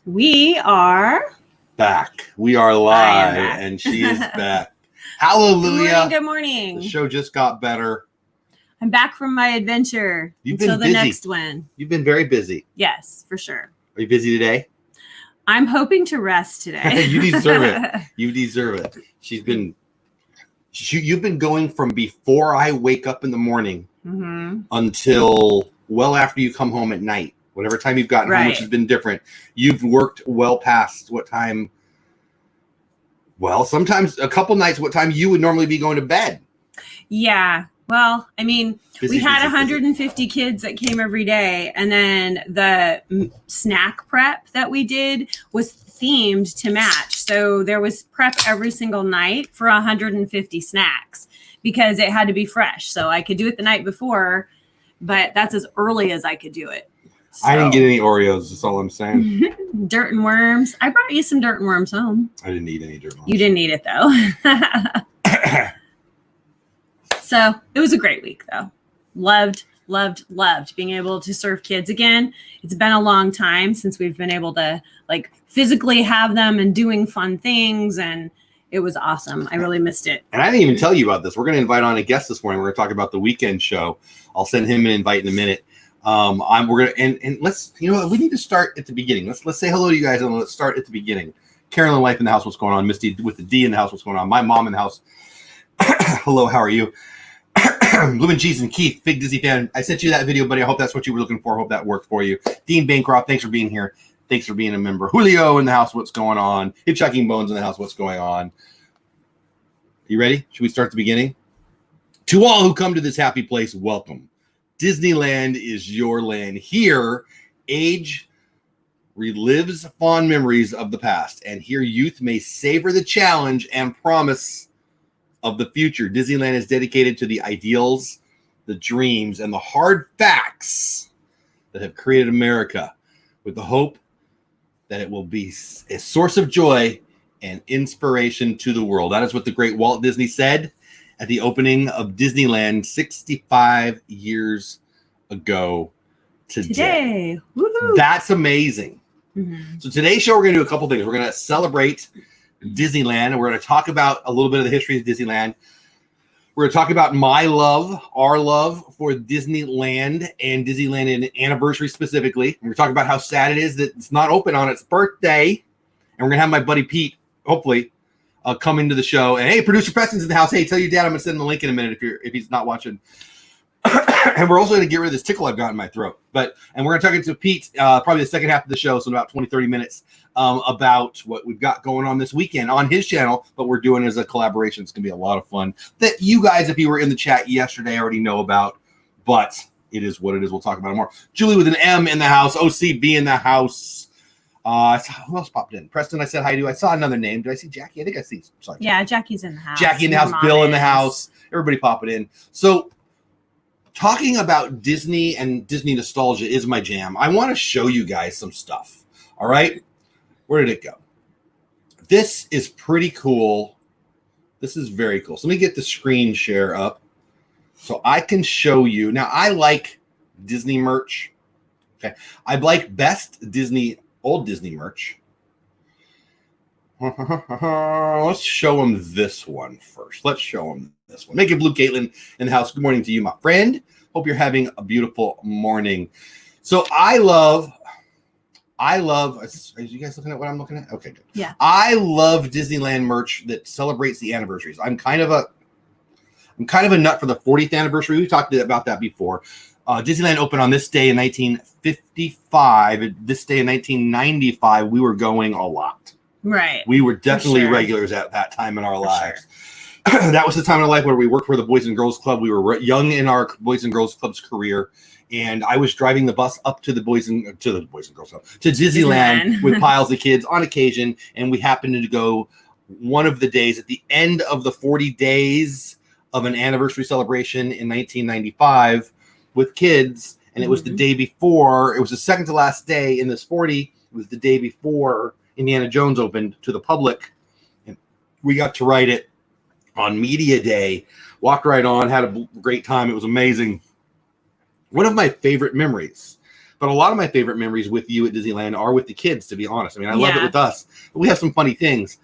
We are back. We are live, and she is back. Hallelujah. Good morning. The show just got better. I'm back from my adventure until the next one. You've been very busy. Yes, for sure. Are you busy today? I'm hoping to rest today. You deserve it. You deserve it. You've been going from before I wake up in the morning until well after you come home at night. Whatever time you've gotten home, which has been different. You've worked well past what time. Well, sometimes a couple nights, what time you would normally be going to bed. Yeah. Well, I mean, we had 150 kids that came every day. And then the snack prep that we did was themed to match. So there was prep every single night for 150 snacks because it had to be fresh. So I could do it the night before, but that's as early as I could do it. So. I didn't get any Oreos. That's all I'm saying. Dirt and worms. I brought you some dirt and worms home. I didn't eat any dirt and worms. You didn't eat it, though. So it was a great week, though. Loved being able to serve kids again. It's been a long time since we've been able to physically have them and doing fun things. And it was awesome. I really missed it. And I didn't even tell you about this. We're going to invite on a guest this morning. We're going to talk about the weekend show. I'll send him an invite in a minute. We're gonna and let's we need to start at the beginning. Let's say hello to you guys and let's start at the beginning. Carolyn, wife in the house, what's going on? Misty with the D in the house, what's going on? My mom in the house. Hello, how are you? Bloomin' Cheese and Keith, big Disney fan. I sent you that video, buddy. I hope that's what you were looking for. I hope that worked for you. Dean Bancroft, thanks for being here. Thanks for being a member. Julio in the house, what's going on? Hitchhiking Bones in the house, what's going on? You ready? Should we start at the beginning? To all who come to this happy place, welcome. Disneyland is your land. Here, age relives fond memories of the past, and here youth may savor the challenge and promise of the future. Disneyland is dedicated to the ideals, the dreams, and the hard facts that have created America, with the hope that it will be a source of joy and inspiration to the world. That is what the great Walt Disney said at the opening of Disneyland 65 years ago today. Woohoo. That's amazing. So today's show, we're going to do a couple things. We're going to celebrate Disneyland, and we're going to talk about a little bit of the history of Disneyland. We're going to talk about my love, our love for Disneyland and Disneyland anniversary specifically. And we're talking about how sad it is that it's not open on its birthday. And we're going to have my buddy Pete, hopefully, come into the show. And hey, producer Preston's in the house. Hey, tell your dad I'm gonna send him the link in a minute if he's not watching. And we're also gonna get rid of this tickle I've got in my throat. And we're gonna talk to Pete probably the second half of the show, so in about 20-30 minutes, about what we've got going on this weekend on his channel. But we're doing it as a collaboration. It's gonna be a lot of fun that you guys, if you were in the chat yesterday, already know about. But it is what it is. We'll talk about it more. Julie with an M in the house. OCB in the house. Who else popped in? Preston, I said hi to. I saw another name. Did I see Jackie? I think I see. Sorry. Yeah, Jackie's in the house. Jackie in the house. Bill in the house. Everybody popping in. So, talking about Disney and Disney nostalgia is my jam. I want to show you guys some stuff. All right? Where did it go? This is pretty cool. This is very cool. So let me get the screen share up so I can show you. Now, I like Disney merch. Okay. I like best old Disney merch. Let's show them this one first. Let's show them this one. Naked Blue Caitlin in the house. Good morning to you, my friend. Hope you're having a beautiful morning. So I love, are you guys looking at what I'm looking at? Okay, good. Yeah. I love Disneyland merch that celebrates the anniversaries. I'm kind of a nut for the 40th anniversary. We talked about that before. Disneyland opened on this day in 1955. This day in 1995, we were going a lot. Right. We were definitely regulars at that time in our lives. Sure. That was the time in our life where we worked for the Boys and Girls Club. We were young in our Boys and Girls Club's career, and I was driving the bus up to the Boys and Girls Club to Disneyland with piles of kids on occasion, and we happened to go one of the days at the end of the 40 days of an anniversary celebration in 1995 with kids, and it was the day before. It was the second to last day in this 40. It was the day before Indiana Jones opened to the public, and we got to ride it on media day. Walked right on, had a great time. It was amazing. One of my favorite memories But a lot of my favorite memories with you at Disneyland are with the kids, to be honest. I mean, I love it with us. But we have some funny things.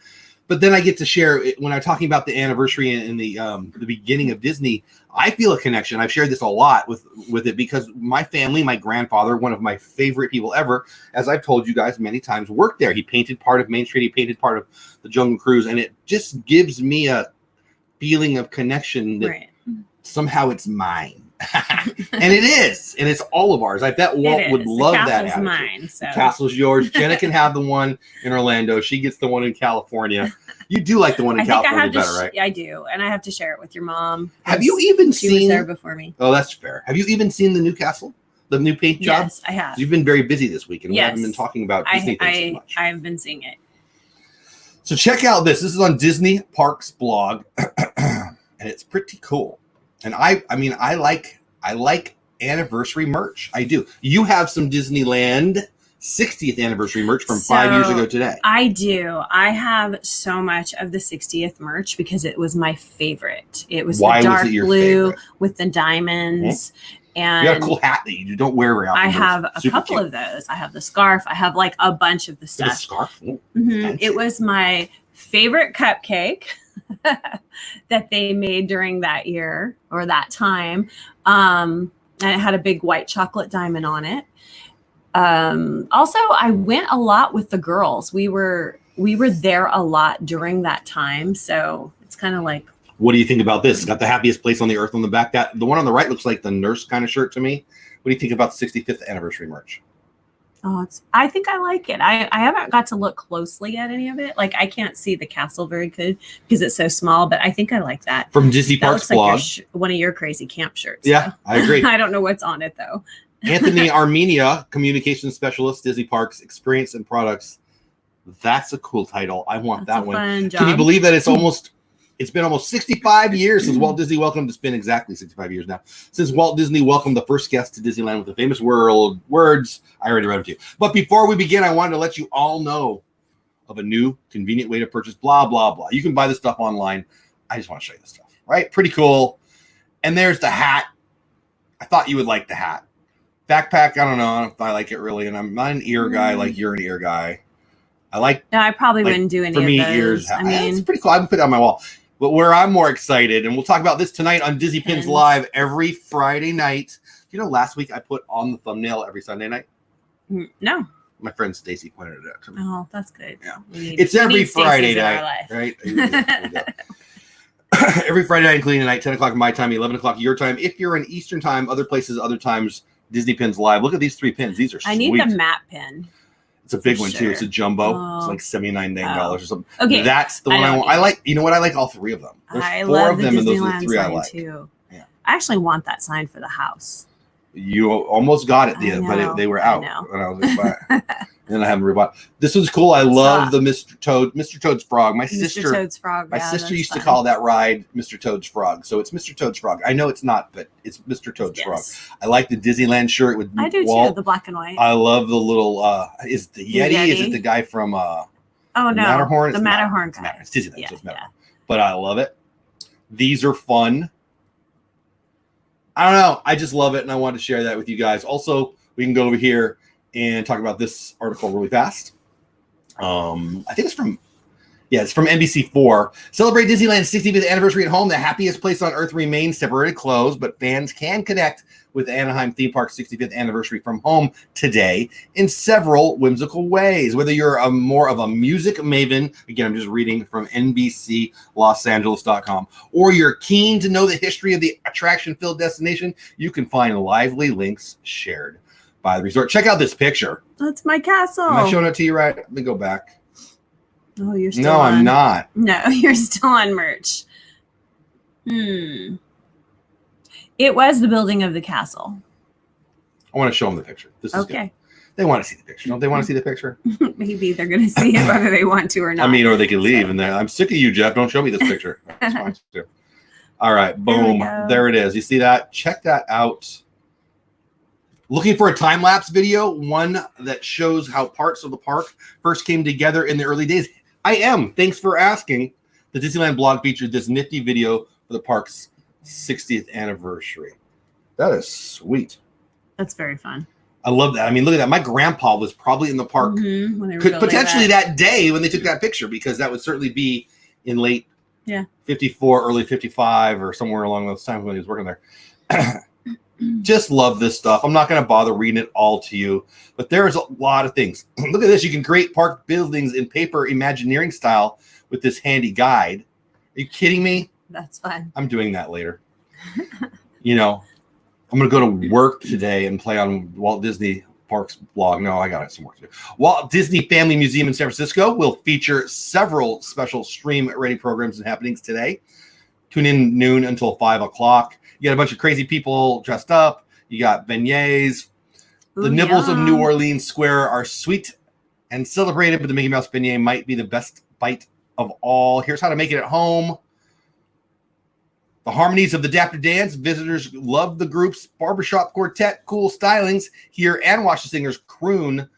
But then I get to share it when I'm talking about the anniversary and the beginning of Disney. I feel a connection. I've shared this a lot with it because my family, my grandfather, one of my favorite people ever, as I've told you guys many times, worked there. He painted part of Main Street. He painted part of the Jungle Cruise, and it just gives me a feeling of connection that somehow it's mine. And it is, and it's all of ours. I bet Walt would love that. The castle's mine. So. The castle's yours. Jenna can have the one in Orlando. She gets the one in California. You do like the one in California better, right? I do, and I have to share it with your mom. Have you even seen? She was there before me. Oh, that's fair. Have you even seen the new castle, the new paint job? Yes, I have. You've been very busy this week, and we haven't been talking about Disney things so much. I've been seeing it. So check out this. This is on Disney Parks blog, and it's pretty cool. And I mean, I like anniversary merch. I do. You have some Disneyland 60th anniversary merch from 5 years ago today. I do. I have so much of the 60th merch because it was my favorite. It was the dark blue with the diamonds. And you got a cool hat that you don't wear very often. I have a couple of those. I have the scarf. I have like a bunch of the stuff. The scarf? It was my favorite cupcake that they made during that year or that time. And it had a big white chocolate diamond on it. Also, I went a lot with the girls. We were there a lot during that time. So it's kind of like. What do you think about this? It's got the happiest place on the earth on the back. The one on the right looks like the nurse kind of shirt to me. What do you think about the 65th anniversary merch? Oh, I think I like it. I haven't got to look closely at any of it. Like I can't see the castle very good because it's so small, but I think I like that. From Disney Parks blog. Like one of your crazy camp shirts. Yeah, I agree. I don't know what's on it though. Anthony Armenia, communications specialist, Disney Parks Experience and Products. That's a cool title. I want that one. Fun job. Can you believe that it's been almost 65 years since Walt Disney welcomed. It's been exactly 65 years now since Walt Disney welcomed the first guest to Disneyland with the famous words. I already read them to you. But before we begin, I wanted to let you all know of a new convenient way to purchase blah, blah, blah. You can buy this stuff online. I just want to show you this stuff, right? Pretty cool. And there's the hat. I thought you would like the hat. Backpack, I don't know if I like it really. And I'm not an ear guy like you're an ear guy. No, I probably wouldn't do any of those. Ears. I mean, it's pretty cool. I would put it on my wall. But where I'm more excited, and we'll talk about this tonight on Disney Pins Live every Friday night. You know, last week I put on the thumbnail every Sunday night? No. My friend Stacy pointed it out to me. Oh, that's good. Yeah. It's every Friday night, right? Every Friday night, including tonight, 10 o'clock my time, 11 o'clock your time. If you're in Eastern time, other places, other times, Disney Pins Live. Look at these 3 pins. These are sweet. I need the matte pin. It's a big one too. It's a jumbo. It's like $79 or something. Okay, that's the one I want. I like. You know what? I like all 3 of them. There's 4 of them, and those are the 3 I like. Too. Yeah. I actually want that sign for the house. You almost got it, but they were out when I was like, and I haven't rebought. This was cool. I love the Mr. Toad's Frog. My sister used to call that ride Mr. Toad's Frog. So it's Mr. Toad's Frog. I know it's not, but it's Mr. Toad's Frog. I like the Disneyland shirt with I do Walt. too, the black and white. I love the little is the Yeti? Is it the guy from Matterhorn? The Matterhorn guy. It's Disneyland, so it's Matterhorn. But I love it. These are fun. I don't know. I just love it, and I wanted to share that with you guys. Also, we can go over here and talk about this article really fast. I think it's from NBC4. Celebrate Disneyland's 65th anniversary at home. The happiest place on earth remains temporarily closed, but fans can connect with Anaheim Theme Park's 65th anniversary from home today in several whimsical ways. Whether you're more of a music maven, again, I'm just reading from NBCLosAngeles.com, or you're keen to know the history of the attraction-filled destination, you can find lively links shared by the resort. Check out this picture. That's my castle. Am I showing it to you right? Let me go back. Oh, you're still No, I'm not. No, you're still on merch. It was the building of the castle. I want to show them the picture. This is okay. Good. They want to see the picture. Don't they want to see the picture? Maybe they're going to see it whether they want to or not. I mean, or they could leave and I'm sick of you, Jeff. Don't show me this picture. That's fine too. All right, boom. There it is. You see that? Check that out. Looking for a time-lapse video, one that shows how parts of the park first came together in the early days? I am. Thanks for asking. The Disneyland blog featured this nifty video for the park's 60th anniversary. That is sweet. That's very fun. I love that. I mean, look at that. My grandpa was probably in the park when they were potentially that day when they took that picture, because that would certainly be in late 54, early 55, or somewhere along those times when he was working there. Just love this stuff. I'm not going to bother reading it all to you, but there's a lot of things. Look at this. You can create park buildings in paper Imagineering style with this handy guide. Are you kidding me? That's fun. I'm doing that later. You know, I'm going to go to work today and play on Walt Disney Parks blog. No, I got some work to do. Walt Disney Family Museum in San Francisco will feature several special stream-ready programs and happenings today. Tune in noon until 5 o'clock. You got a bunch of crazy people dressed up. You got beignets. The nibbles of New Orleans Square are sweet and celebrated, but the Mickey Mouse beignet might be the best bite of all. Here's how to make it at home. The harmonies of the Dapper Dance. Visitors love the group's barbershop quartet. Cool stylings. Hear and watch the singers croon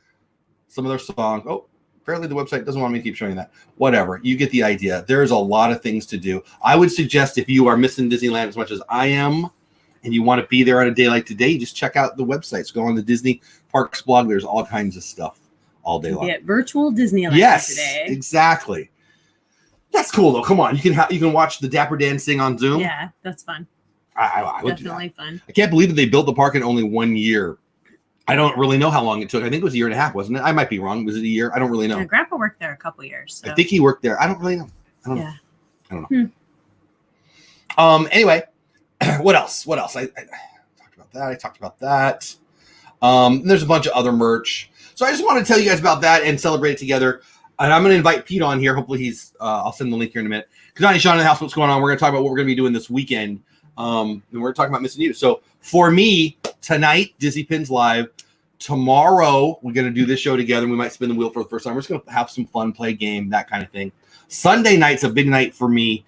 some of their songs. Oh, apparently the website doesn't want me to keep showing that. Whatever. You get the idea. There's a lot of things to do. I would suggest, if you are missing Disneyland as much as I am, and you want to be there on a day like today, just check out the websites. Go on the Disney Parks blog. There's all kinds of stuff all day long. Get virtual Disneyland today. Yes, exactly. That's cool though. Come on, you can watch the Dapper Dan sing on Zoom. Yeah, that's fun. I would definitely fun. I can't believe that they built the park in only 1 year. I don't really know how long it took. I think it was 1.5 years, wasn't it? I might be wrong. Was it a year? I don't really know. Yeah, Grandpa worked there a couple years. So. I think he worked there. I don't really know. I don't know. Anyway, what else? I talked about that. There's a bunch of other merch. So I just want to tell you guys about that and celebrate it together. And I'm going to invite Pete on here. Hopefully he's, I'll send the link here in a minute. Johnny, Sean in the house, what's going on? We're going to talk about what we're going to be doing this weekend. And we're talking about missing you. So for me, tonight, Disney Pins Live. Tomorrow, we're going to do this show together. We might spin the wheel for the first time. We're just going to have some fun, play a game, that kind of thing. Sunday night's a big night for me.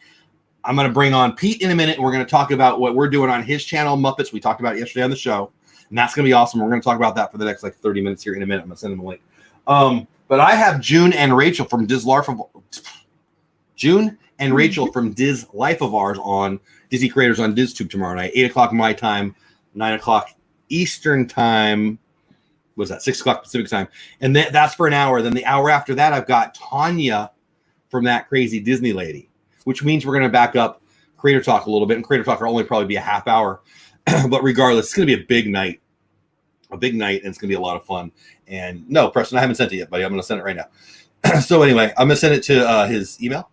I'm going to bring on Pete in a minute, and we're going to talk about what we're doing on his channel, Muppets. We talked about it yesterday on the show, and that's going to be awesome. We're going to talk about that for the next 30 minutes here in a minute. I'm going to send them a link. But I have June and Rachel from Diz Life of Ours on Disney Creators on DizTube tomorrow night, 8 o'clock my time, 9 o'clock Eastern time. Was that 6 o'clock Pacific time? And that's for an hour. Then the hour after that, I've got Tanya from That Crazy Disney Lady, which means we're going to back up Creator Talk a little bit. And Creator Talk will only probably be a half hour. But regardless, it's going to be a big night. And it's going to be a lot of fun. And no, Preston, I haven't sent it yet, buddy. I'm going to send it right now. So anyway, I'm going to send it to his email.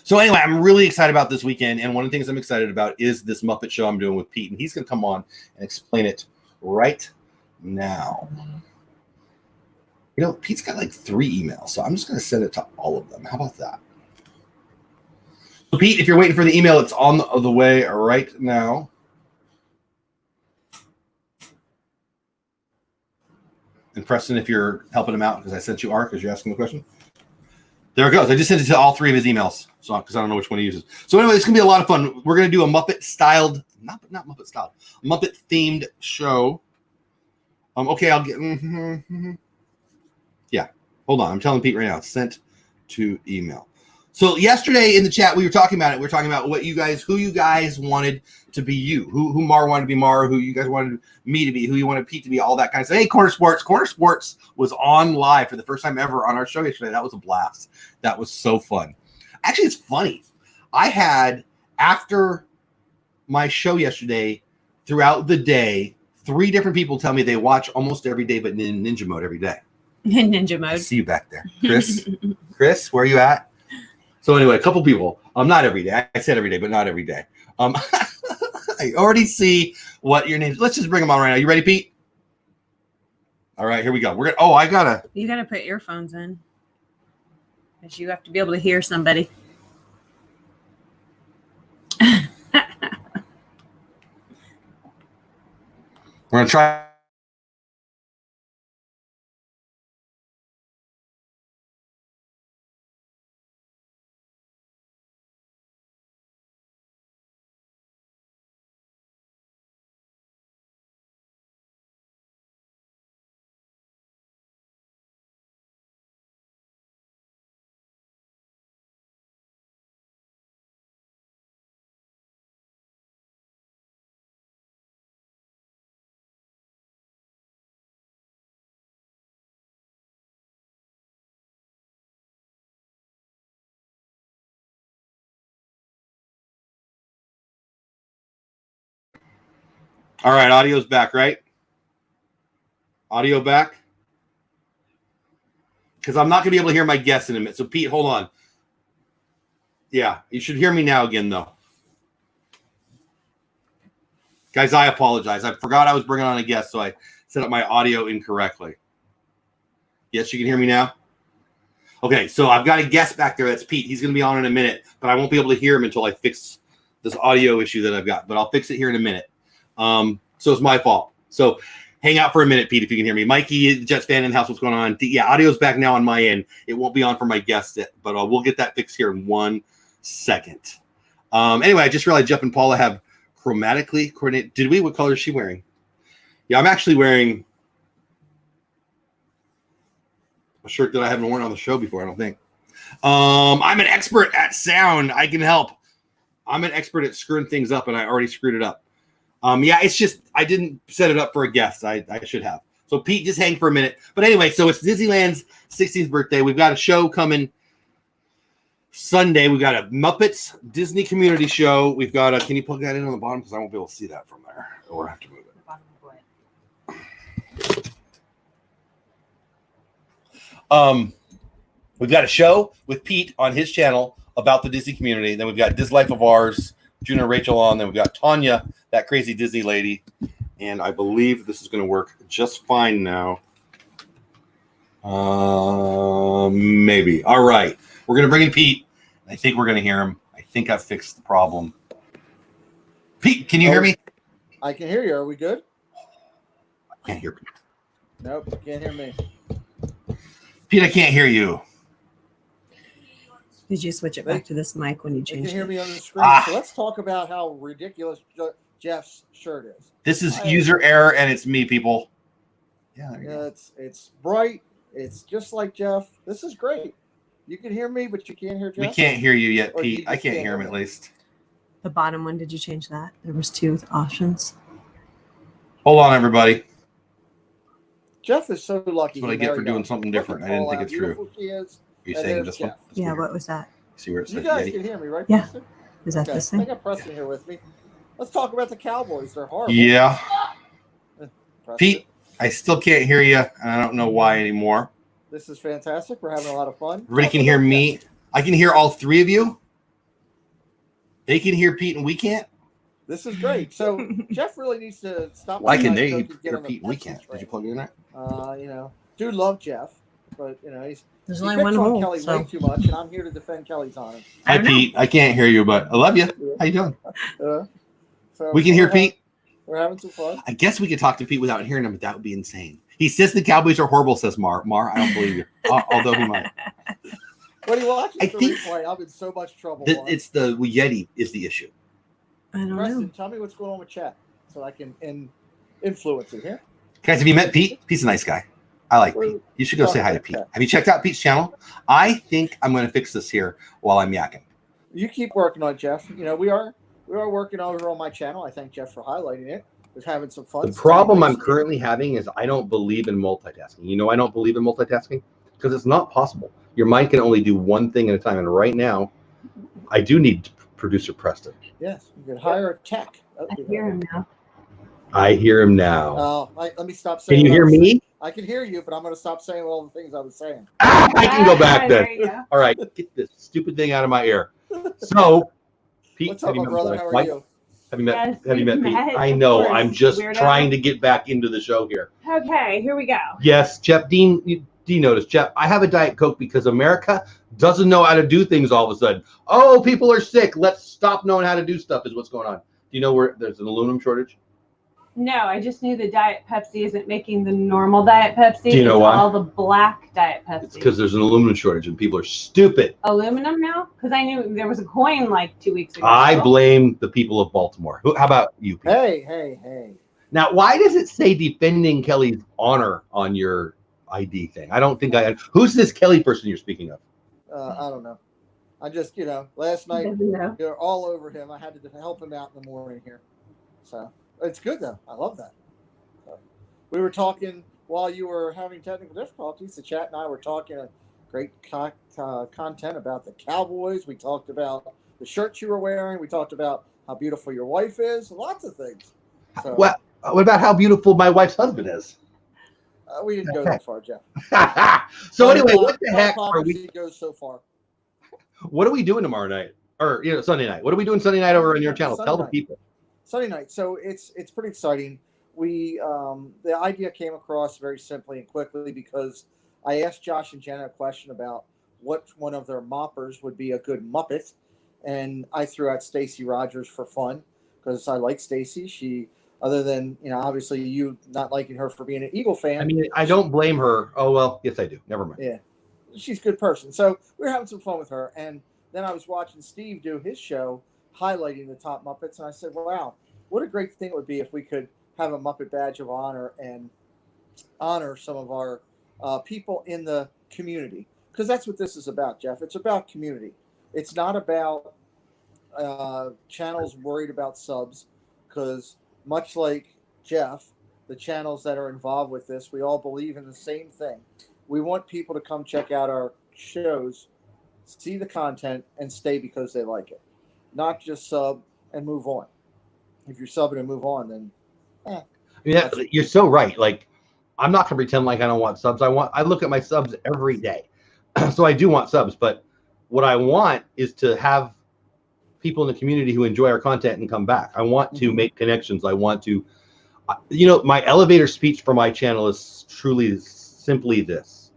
So anyway, I'm really excited about this weekend. And one of the things I'm excited about is this Muppet show I'm doing with Pete. And he's going to come on and explain it right now. You know, Pete's got 3 emails, so I'm just going to send it to all of them. How about that? So Pete, if you're waiting for the email, it's on the way right now. And Preston, if you're helping him out, because I sent you Art, because you're asking the question. There it goes. I just sent it to all 3 of his emails, so because I don't know which one he uses. So anyway, it's gonna be a lot of fun. We're gonna do a Muppet-styled, not Muppet-styled, Muppet-themed show. Okay, I'll get. Yeah, hold on. I'm telling Pete right now. It's sent to email. So yesterday in the chat, we were talking about it. We were talking about who you guys wanted to be you, who Mar wanted to be Mar, who you guys wanted me to be, who you wanted Pete to be, all that kind of stuff. Hey, Corner Sports was on live for the first time ever on our show yesterday. That was a blast. That was so fun. Actually, it's funny. I had, after my show yesterday, throughout the day, 3 different people tell me they watch almost every day, but in ninja mode every day. In ninja mode. I see you back there. Chris, where are you at? So anyway, a couple people. Not every day. I said every day, but not every day. I already see what your name is. Let's just bring them on right now. You ready, Pete? All right, here we go. You gotta put earphones in, because you have to be able to hear somebody. We're gonna try. All right, audio's back, right? Audio back? Because I'm not going to be able to hear my guests in a minute. So, Pete, hold on. Yeah, you should hear me now again, though. Guys, I apologize. I forgot I was bringing on a guest, so I set up my audio incorrectly. Yes, you can hear me now? Okay, so I've got a guest back there. That's Pete. He's going to be on in a minute, but I won't be able to hear him until I fix this audio issue that I've got. But I'll fix it here in a minute. So it's my fault. So hang out for a minute, Pete, if you can hear me. Mikey, Jets fan in the house, what's going on? Yeah, audio's back now on my end. It won't be on for my guest, but we'll get that fixed here in 1 second. Anyway, I just realized Jeff and Paula have chromatically coordinated. Did we? What color is she wearing? Yeah, I'm actually wearing a shirt that I haven't worn on the show before, I don't think. I'm an expert at sound. I can help. I'm an expert at screwing things up, and I already screwed it up. Yeah, it's just I didn't set it up for a guest. I should have. So, Pete, just hang for a minute. But anyway, so it's Disneyland's 60th birthday. We've got a show coming Sunday. We've got a Muppets Disney Community Show. We've got a – can you plug that in on the bottom? Because I won't be able to see that from there. Or I have to move it. We've got a show with Pete on his channel about the Disney community. Then we've got This Life of Ours, June and Rachel on. Then we've got Tanya, that crazy Disney lady. And I believe this is going to work just fine now. Maybe. All right. We're going to bring in Pete. I think we're going to hear him. I think I've fixed the problem. Pete, can you hear me? I can hear you. Are we good? I can't hear Pete. Nope, you can't hear me. Pete, I can't hear you. Did you switch it back to this mic when you You changed can hear it? me on the screen. So let's talk about how ridiculous Jeff's shirt is. This is user error, and it's me, people. Yeah, there you go. It's bright. It's just like Jeff. This is great. You can hear me, but you can't hear Jeff. We can't hear you yet, Or you Pete. just I can't can't hear him hear at me. least. The bottom one, did you change that? There was 2 options. Hold on, everybody. Jeff is so lucky. That's what I get for doing something different. I didn't think it through. Are you And saying there's this one? Jeff. This Yeah, one what was that? See where it You says guys Yeti? can hear me, right? Yeah. Preston? Is that Okay. this I thing? got Preston here with me. Let's talk about the Cowboys. They're horrible. Yeah. Preston, Pete, I still can't hear you, and I don't know why anymore. this is fantastic. We're having a lot of fun. Everybody can hear me. I can hear all 3 of you. They can hear Pete, and we can't. This is great. So Jeff really needs to stop. Why can playing they so he hear on the Pete, and we Pepsi can't? Did train. you plug it in there? Do love Jeff, but There's he only picks one on hole. Kelly So. way too much, and I'm here to defend Kelly's honor. Hi, don't know. Pete. I can't hear you, but I love you. How you doing? So We can hear Pete. We're having some fun. I guess we could talk to Pete without hearing him, but that would be insane. He says the Cowboys are horrible, says Mar. Mar, I don't believe you. Although he might. What are you watching? I The think replay. I'm in so much trouble. It's the Yeti is the issue. I don't Preston, know. tell me what's going on with chat so I can influence it here. Guys, have you met Pete? Pete's a nice guy. I like Pete. You should go say hi to Pete. Have you checked out Pete's channel? I think I'm going to fix this here while I'm yakking. You keep working on it, Jeff. We are working over on my channel. I thank Jeff for highlighting it. We're having some fun. The problem I'm currently having is I don't believe in multitasking. You know I don't believe in multitasking because it's not possible. Your mind can only do one thing at a time. And right now, I do need producer Preston. Yes, you could hire a tech. I hear him now. I hear him now. Let me stop saying. Can you hear me? I can hear you, but I'm going to stop saying all the things I was saying. I can go back There then. you go. All right, get this stupid thing out of my ear. So, Pete, What's up, my brother? How are you? Have you met? Yes, Have you met we've Pete? met, I of know. course, I'm just weirdo. trying to get back into the show here. Okay, here we go. Yes, Jeff Dean. Do you notice, Jeff? I have a Diet Coke because America doesn't know how to do things all of a sudden. Oh, people are sick. Let's stop knowing how to do stuff. Is what's going on. Do you know where there's an aluminum shortage? No, I just knew the Diet Pepsi isn't making the normal Diet Pepsi. Do you know it's why? all the black Diet Pepsi. It's because there's an aluminum shortage and people are stupid. Aluminum now? Because I knew there was a coin like 2 weeks ago. I blame the people of Baltimore. How about you, Pete? Hey. Now, why does it say defending Kelly's honor on your ID thing? I don't think who's this Kelly person you're speaking of? I don't know. I just, last night, Doesn't know. you're all over him. I had to help him out in the morning here. So it's good, though. I love that. So, we were talking while you were having technical difficulties. The chat and I were talking great content about the Cowboys. We talked about the shirt you were wearing. We talked about how beautiful your wife is. Lots of things. So, Well, What about how beautiful my wife's husband is? We didn't go that far, Jeff. So anyway, what the heck are we? Goes so far. What are we doing tomorrow night? Or Sunday night? What are we doing Sunday night over on your channel? Sunday Tell night. the people. Sunday night. So it's pretty exciting. We the idea came across very simply and quickly because I asked Josh and Jenna a question about what one of their moppers would be a good Muppet, and I threw out Stacy Rogers for fun because I like Stacy. She, other than obviously you not liking her for being an Eagle fan. I mean, I don't blame her. Oh well, yes I do. Never mind. Yeah, she's a good person. So we were having some fun with her, and then I was watching Steve do his show highlighting the top Muppets, and I said, wow, what a great thing it would be if we could have a Muppet Badge of Honor and honor some of our people in the community. Because that's what this is about, Jeff. It's about community. It's not about channels worried about subs, because much like Jeff, the channels that are involved with this, we all believe in the same thing. We want people to come check out our shows, see the content, and stay because they like it. Not just sub and move on. If you're subbing and move on, then yeah, you're so right. Like, I'm not gonna pretend like I don't want subs. I look at my subs every day. So I do want subs, but what I want is to have people in the community who enjoy our content and come back. I want to make connections. I want to, my elevator speech for my channel is truly simply this: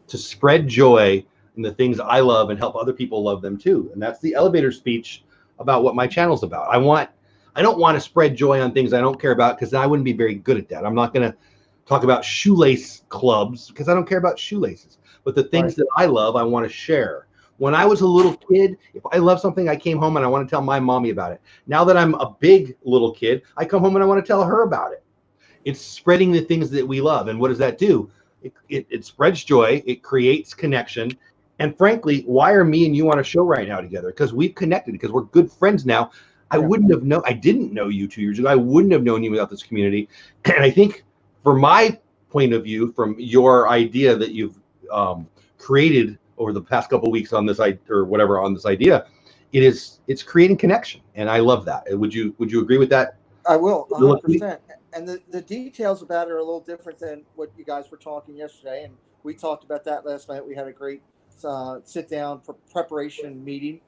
to spread joy in the things I love and help other people love them too. And that's the elevator speech about what my channel's about. I don't want to spread joy on things I don't care about, because I wouldn't be very good at that. I'm not going to talk about shoelace clubs because I don't care about shoelaces. But the things that I love, I want to share. When I was a little kid, if I love something, I came home and I want to tell my mommy about it. Now that I'm a big little kid, I come home and I want to tell her about it. It's spreading the things that we love. And what does that do? It spreads joy. It creates connection. And frankly, why are me and you on a show right now together? Because we've connected, because we're good friends now. I didn't know you 2 years ago. I wouldn't have known you without this community. And I think from my point of view, from your idea that you've created over the past couple of weeks on this on this idea, it's creating connection, and I love that. Would you agree with that? I will, 100%. And the details about it are a little different than what you guys were talking yesterday, and we talked about that last night. We had a great sit down preparation meeting.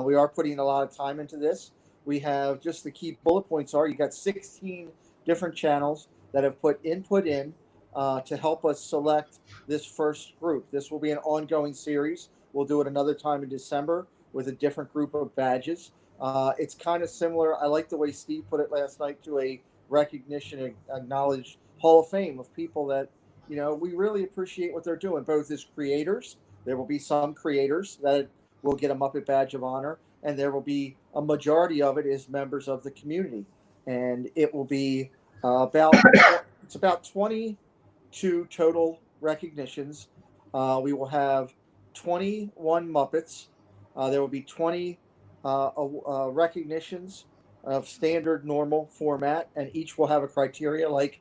We are putting a lot of time into this. We have just the key bullet points are: you got 16 different channels that have put input in to help us select this first group. This will be an ongoing series. We'll do it another time in December with a different group of badges. It's kind of similar. I like the way Steve put it last night, to a recognition, acknowledged Hall of Fame of people that, we really appreciate what they're doing, both as creators. There will be some creators that will get a Muppet Badge of Honor, and there will be a majority of it is members of the community. And it will be about 22 total recognitions. We will have 21 Muppets. There will be 20 recognitions of standard normal format, and each will have a criteria. Like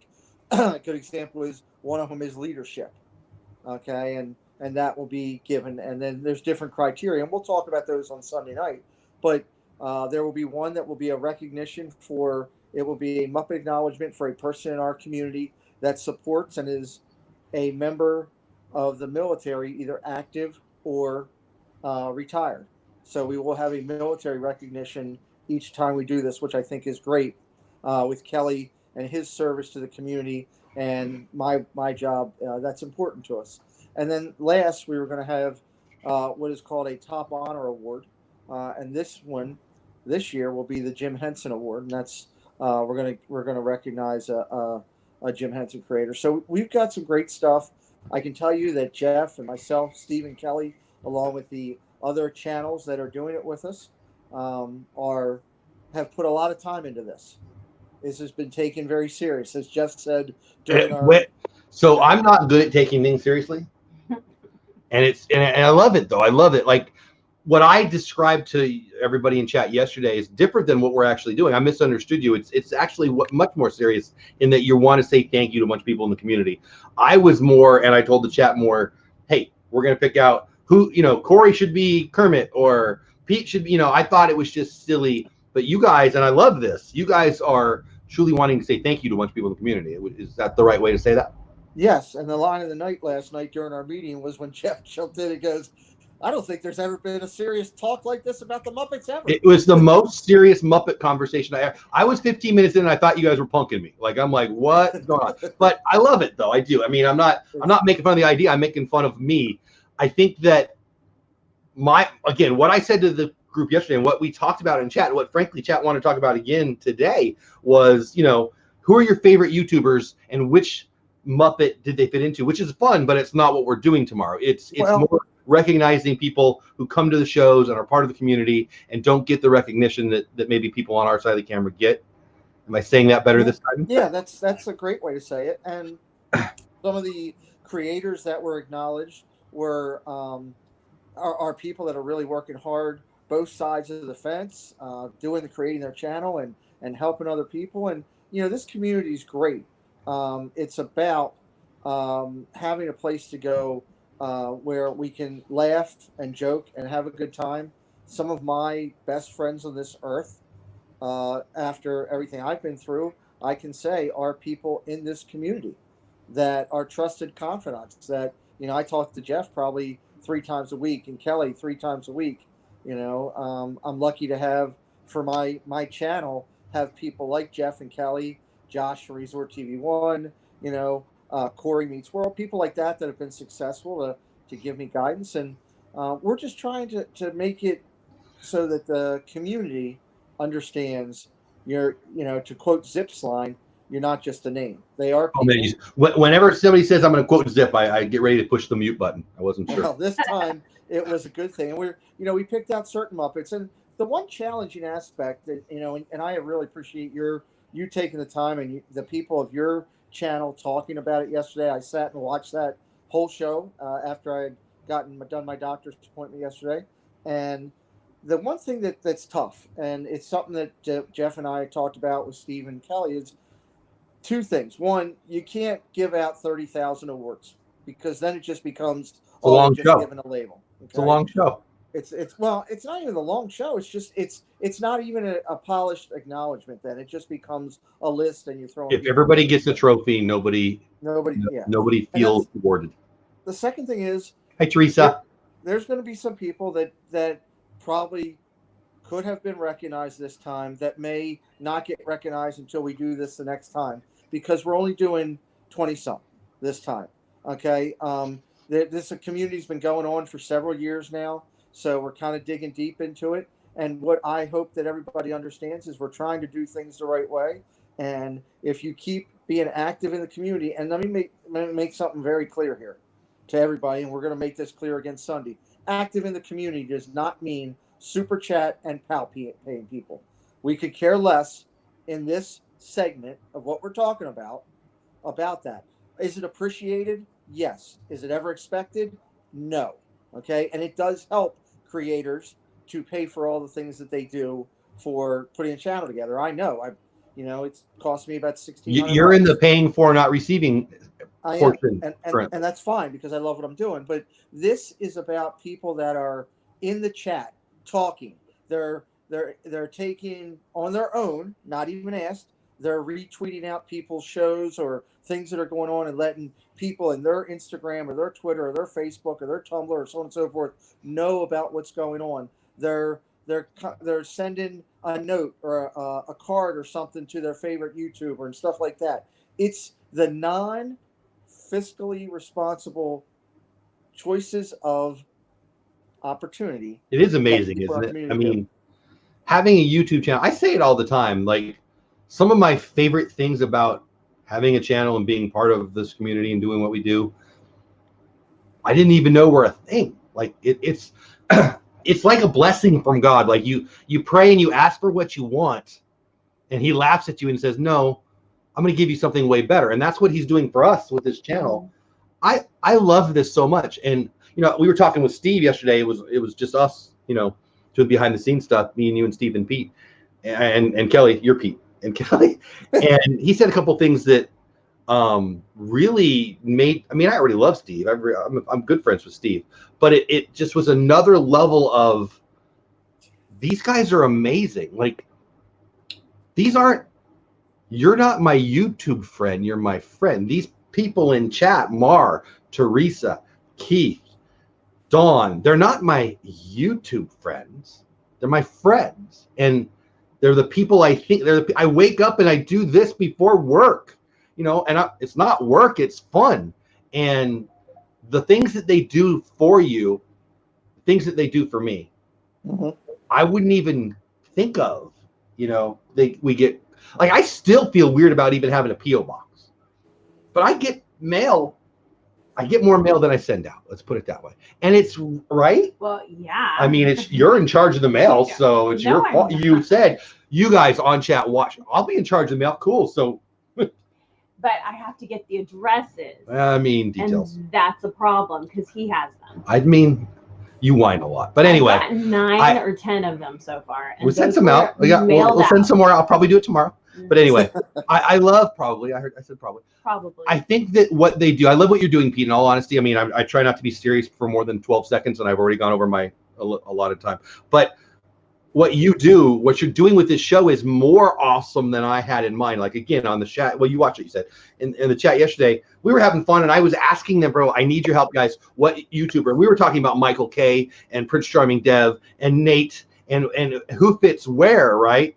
a good example is one of them is leadership. Okay, and that will be given, and then there's different criteria, and we'll talk about those on Sunday night. But there will be one that will be a recognition for, it will be a Muppet acknowledgement for a person in our community that supports and is a member of the military, either active or retired. So we will have a military recognition each time we do this, which I think is great, with Kelly and his service to the community and my job. That's important to us. And then last, we were going to have what is called a Top Honor Award. And this year will be the Jim Henson Award. And that's we're gonna recognize a Jim Henson creator. So we've got some great stuff. I can tell you that Jeff and myself, Steve and Kelly, along with the other channels that are doing it with us, have put a lot of time into this. This has been taken very serious, as Jeff said during our. So I'm not good at taking things seriously, and I love it though. I love it. Like, what I described to everybody in chat yesterday is different than what we're actually doing. I misunderstood you. It's actually much more serious in that you want to say thank you to a bunch of people in the community. I was more, and I told the chat more, hey, we're going to pick out who, Corey should be Kermit, or Pete should be, I thought it was just silly. But you guys, and I love this, you guys are truly wanting to say thank you to a bunch of people in the community. Is that the right way to say that? Yes, and the line of the night last night during our meeting was when Jeff jumped in and goes, I don't think there's ever been a serious talk like this about the Muppets ever. It was the most serious Muppet conversation I was 15 minutes in and I thought you guys were punking me. Like, I'm like, what's going on? But I love it though. I do. I mean, I'm not making fun of the idea. I'm making fun of me. I think that what I said to the group yesterday and what we talked about in chat, what frankly chat wanted to talk about again today was, who are your favorite YouTubers and which Muppet did they fit into, which is fun, but it's not what we're doing tomorrow. It's more recognizing people who come to the shows and are part of the community and don't get the recognition that maybe people on our side of the camera get. Am I saying that better this time? Yeah, that's a great way to say it. And some of the creators that were acknowledged were are people that are really working hard both sides of the fence, creating their channel and helping other people. And this community is great. It's about having a place to go where we can laugh and joke and have a good time. Some of my best friends on this earth, after everything I've been through, I can say are people in this community that are trusted confidants that, I talk to Jeff probably 3 times a week and Kelly 3 times a week. I'm lucky to have for my channel, have people like Jeff and Kelly, Josh from Resort TV One, Corey Meets World, people like that have been successful to give me guidance. And we're just trying to make it so that the community understands to quote Zip's line, you're not just a name. They are people. Whenever somebody says I'm going to quote Zip, I get ready to push the mute button. I wasn't sure. Well, this time it was a good thing. And we picked out certain Muppets. And the one challenging aspect that, and I really appreciate you taking the time and the people of your channel talking about it yesterday. I sat and watched that whole show after I had done my doctor's appointment yesterday. And the one thing that's tough, and it's something that Jeff and I talked about with Steve and Kelly, is 2 things. One, you can't give out 30,000 awards because then it just becomes a long show. Given a label. Okay? It's a long show. It's not even a long show. It's just it's not even a polished acknowledgement. Then it just becomes a list, and you throw. If everybody gets a trophy, nobody feels rewarded. The second thing is, hi Teresa. There's going to be some people that probably could have been recognized this time that may not get recognized until we do this the next time, because we're only doing 20-something this time. Okay. This community's been going on for several years now, so we're kind of digging deep into it. And what I hope that everybody understands is we're trying to do things the right way. And if you keep being active in the community, and let me make something very clear here to everybody, and we're going to make this clear again Sunday. Active in the community does not mean super chat and pal paying people. We could care less in this segment of what we're talking about that. Is it appreciated? Yes. Is it ever expected? No. Okay. And it does help creators to pay for all the things that they do for putting a channel together. I know. It's cost me about $1,600. You're in the paying for not receiving portion, and that's fine because I love what I'm doing. But this is about people that are in the chat talking. They're taking on their own, not even asked. They're retweeting out people's shows or things that are going on and letting people in their Instagram or their Twitter or their Facebook or their Tumblr or so on and so forth know about what's going on. They're sending a note or a card or something to their favorite YouTuber and stuff like that. It's the non-fiscally responsible choices of opportunity. It is amazing, isn't it? I mean, having a YouTube channel, I say it all the time, like some of my favorite things about having a channel and being part of this community and doing what we do, I didn't even know were a thing. Like it's it's like a blessing from God. Like you pray and you ask for what you want, and he laughs at you and says, no, I'm going to give you something way better. And that's what he's doing for us with this channel. I love this so much. And, we were talking with Steve yesterday. It was just us, doing behind the scenes stuff, me and you and Steve and Pete and Kelly, you're Pete and Kelly. And he said a couple things that really made, I already love Steve. I'm good friends with Steve, but it just was another level of, these guys are amazing. Like, these aren't You're not my YouTube friend. You're my friend. These people in chat, Mar, Teresa, Keith, Dawn, they're not my YouTube friends. They're my friends. And they're the people I think I wake up and I do this before work, and it's not work, it's fun. And the things that they do for you, things that they do for me, I wouldn't even think of, we get, like, I still feel weird about even having a P.O. box, but I get mail. I get more mail than I send out. Let's put it that way. And it's right. Well, yeah. I mean, you're in charge of the mail, so it's your fault. You said, you guys on chat watch. I'll be in charge of the mail. Cool. So. But I have to get the addresses. Details. And that's a problem because he has them. You whine a lot. But anyway. I've gotten 9 or 10 of them so far. And we'll send some out. We'll send some more. I'll probably do it tomorrow. But anyway, I love probably. I said probably. Probably. I think that what they do, I love what you're doing, Pete, in all honesty. I mean, I try not to be serious for more than 12 seconds, and I've already gone over a lot of time. But what you're doing with this show is more awesome than I had in mind. Like, again, on the chat, well, you watched it, you said. In the chat yesterday, we were having fun, and I was asking them, bro, I need your help, guys. What YouTuber? We were talking about Michael K. and Prince Charming Dev and Nate and who fits where, right?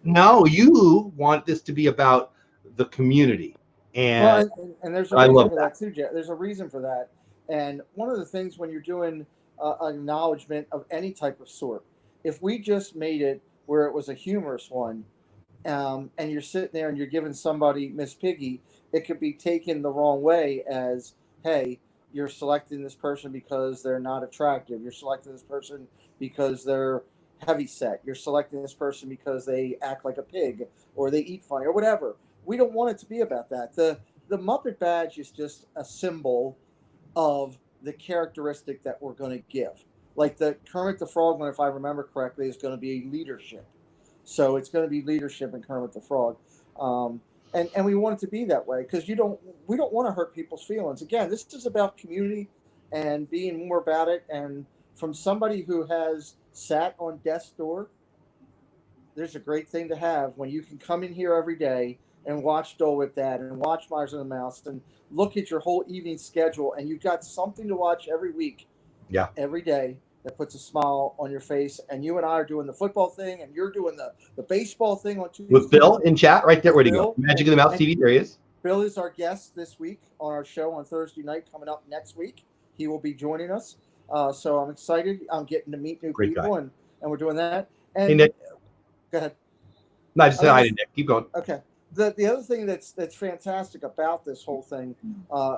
No, you want this to be about the community. And there's a reason for that too, Jeff. There's a reason for that. And one of the things when you're doing an acknowledgement of any type of sort, if we just made it where it was a humorous one, and you're sitting there and you're giving somebody Miss Piggy, it could be taken the wrong way as, hey, you're selecting this person because they're not attractive. You're selecting this person because they're heavy set. You're selecting this person because they act like a pig or they eat funny or whatever. We don't want it to be about that. The Muppet badge is just a symbol of the characteristic that we're going to give. Like the Kermit the Frog one, if I remember correctly, is going to be leadership. So it's going to be leadership in Kermit the Frog. And we want it to be that way because we don't want to hurt people's feelings. Again, this is about community and being more about it. And from somebody who has sat on death's door, there's a great thing to have when you can come in here every day and watch Dole Whip Dad and watch Myers and the Mouse and look at your whole evening schedule, and you've got something to watch every week, every day, that puts a smile on your face. And you and I are doing the football thing, and you're doing the baseball thing on Tuesday. With Bill in chat right there. Where'd he go? Magic of the Mouse TV. There he is. Bill is our guest this week on our show on Thursday night coming up next week. He will be joining us. So I'm excited. I'm getting to meet new people, and we're doing that. And hey, Nick. Go ahead. No, I just said hi to Nick. Keep going. Okay. The other thing that's fantastic about this whole thing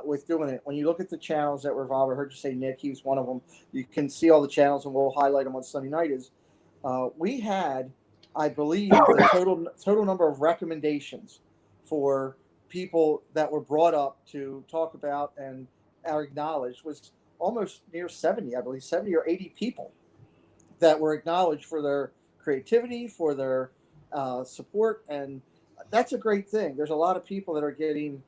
with doing it, when you look at the channels that were involved, I heard you say Nick, he was one of them. You can see all the channels, and we'll highlight them on Sunday night. Is we had, I believe, the total number of recommendations for people that were brought up to talk about and are acknowledged was almost near 70, I believe, 70 or 80 people that were acknowledged for their creativity, for their support, and that's a great thing. There's a lot of people that are getting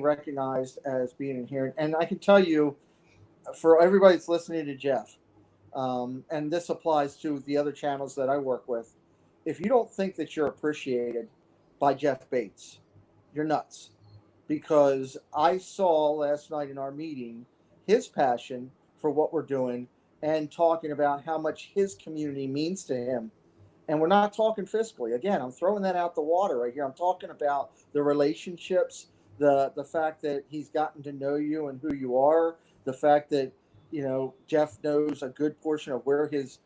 recognized as being in here. And I can tell you, for everybody that's listening to Jeff, and this applies to the other channels that I work with, if you don't think that you're appreciated by Jeff Bates, you're nuts. Because I saw last night in our meeting his passion for what we're doing and talking about how much his community means to him. And we're not talking fiscally. Again, I'm throwing that out the water right here. I'm talking about the relationships, the fact that he's gotten to know you and who you are, the fact that, Jeff knows a good portion of where his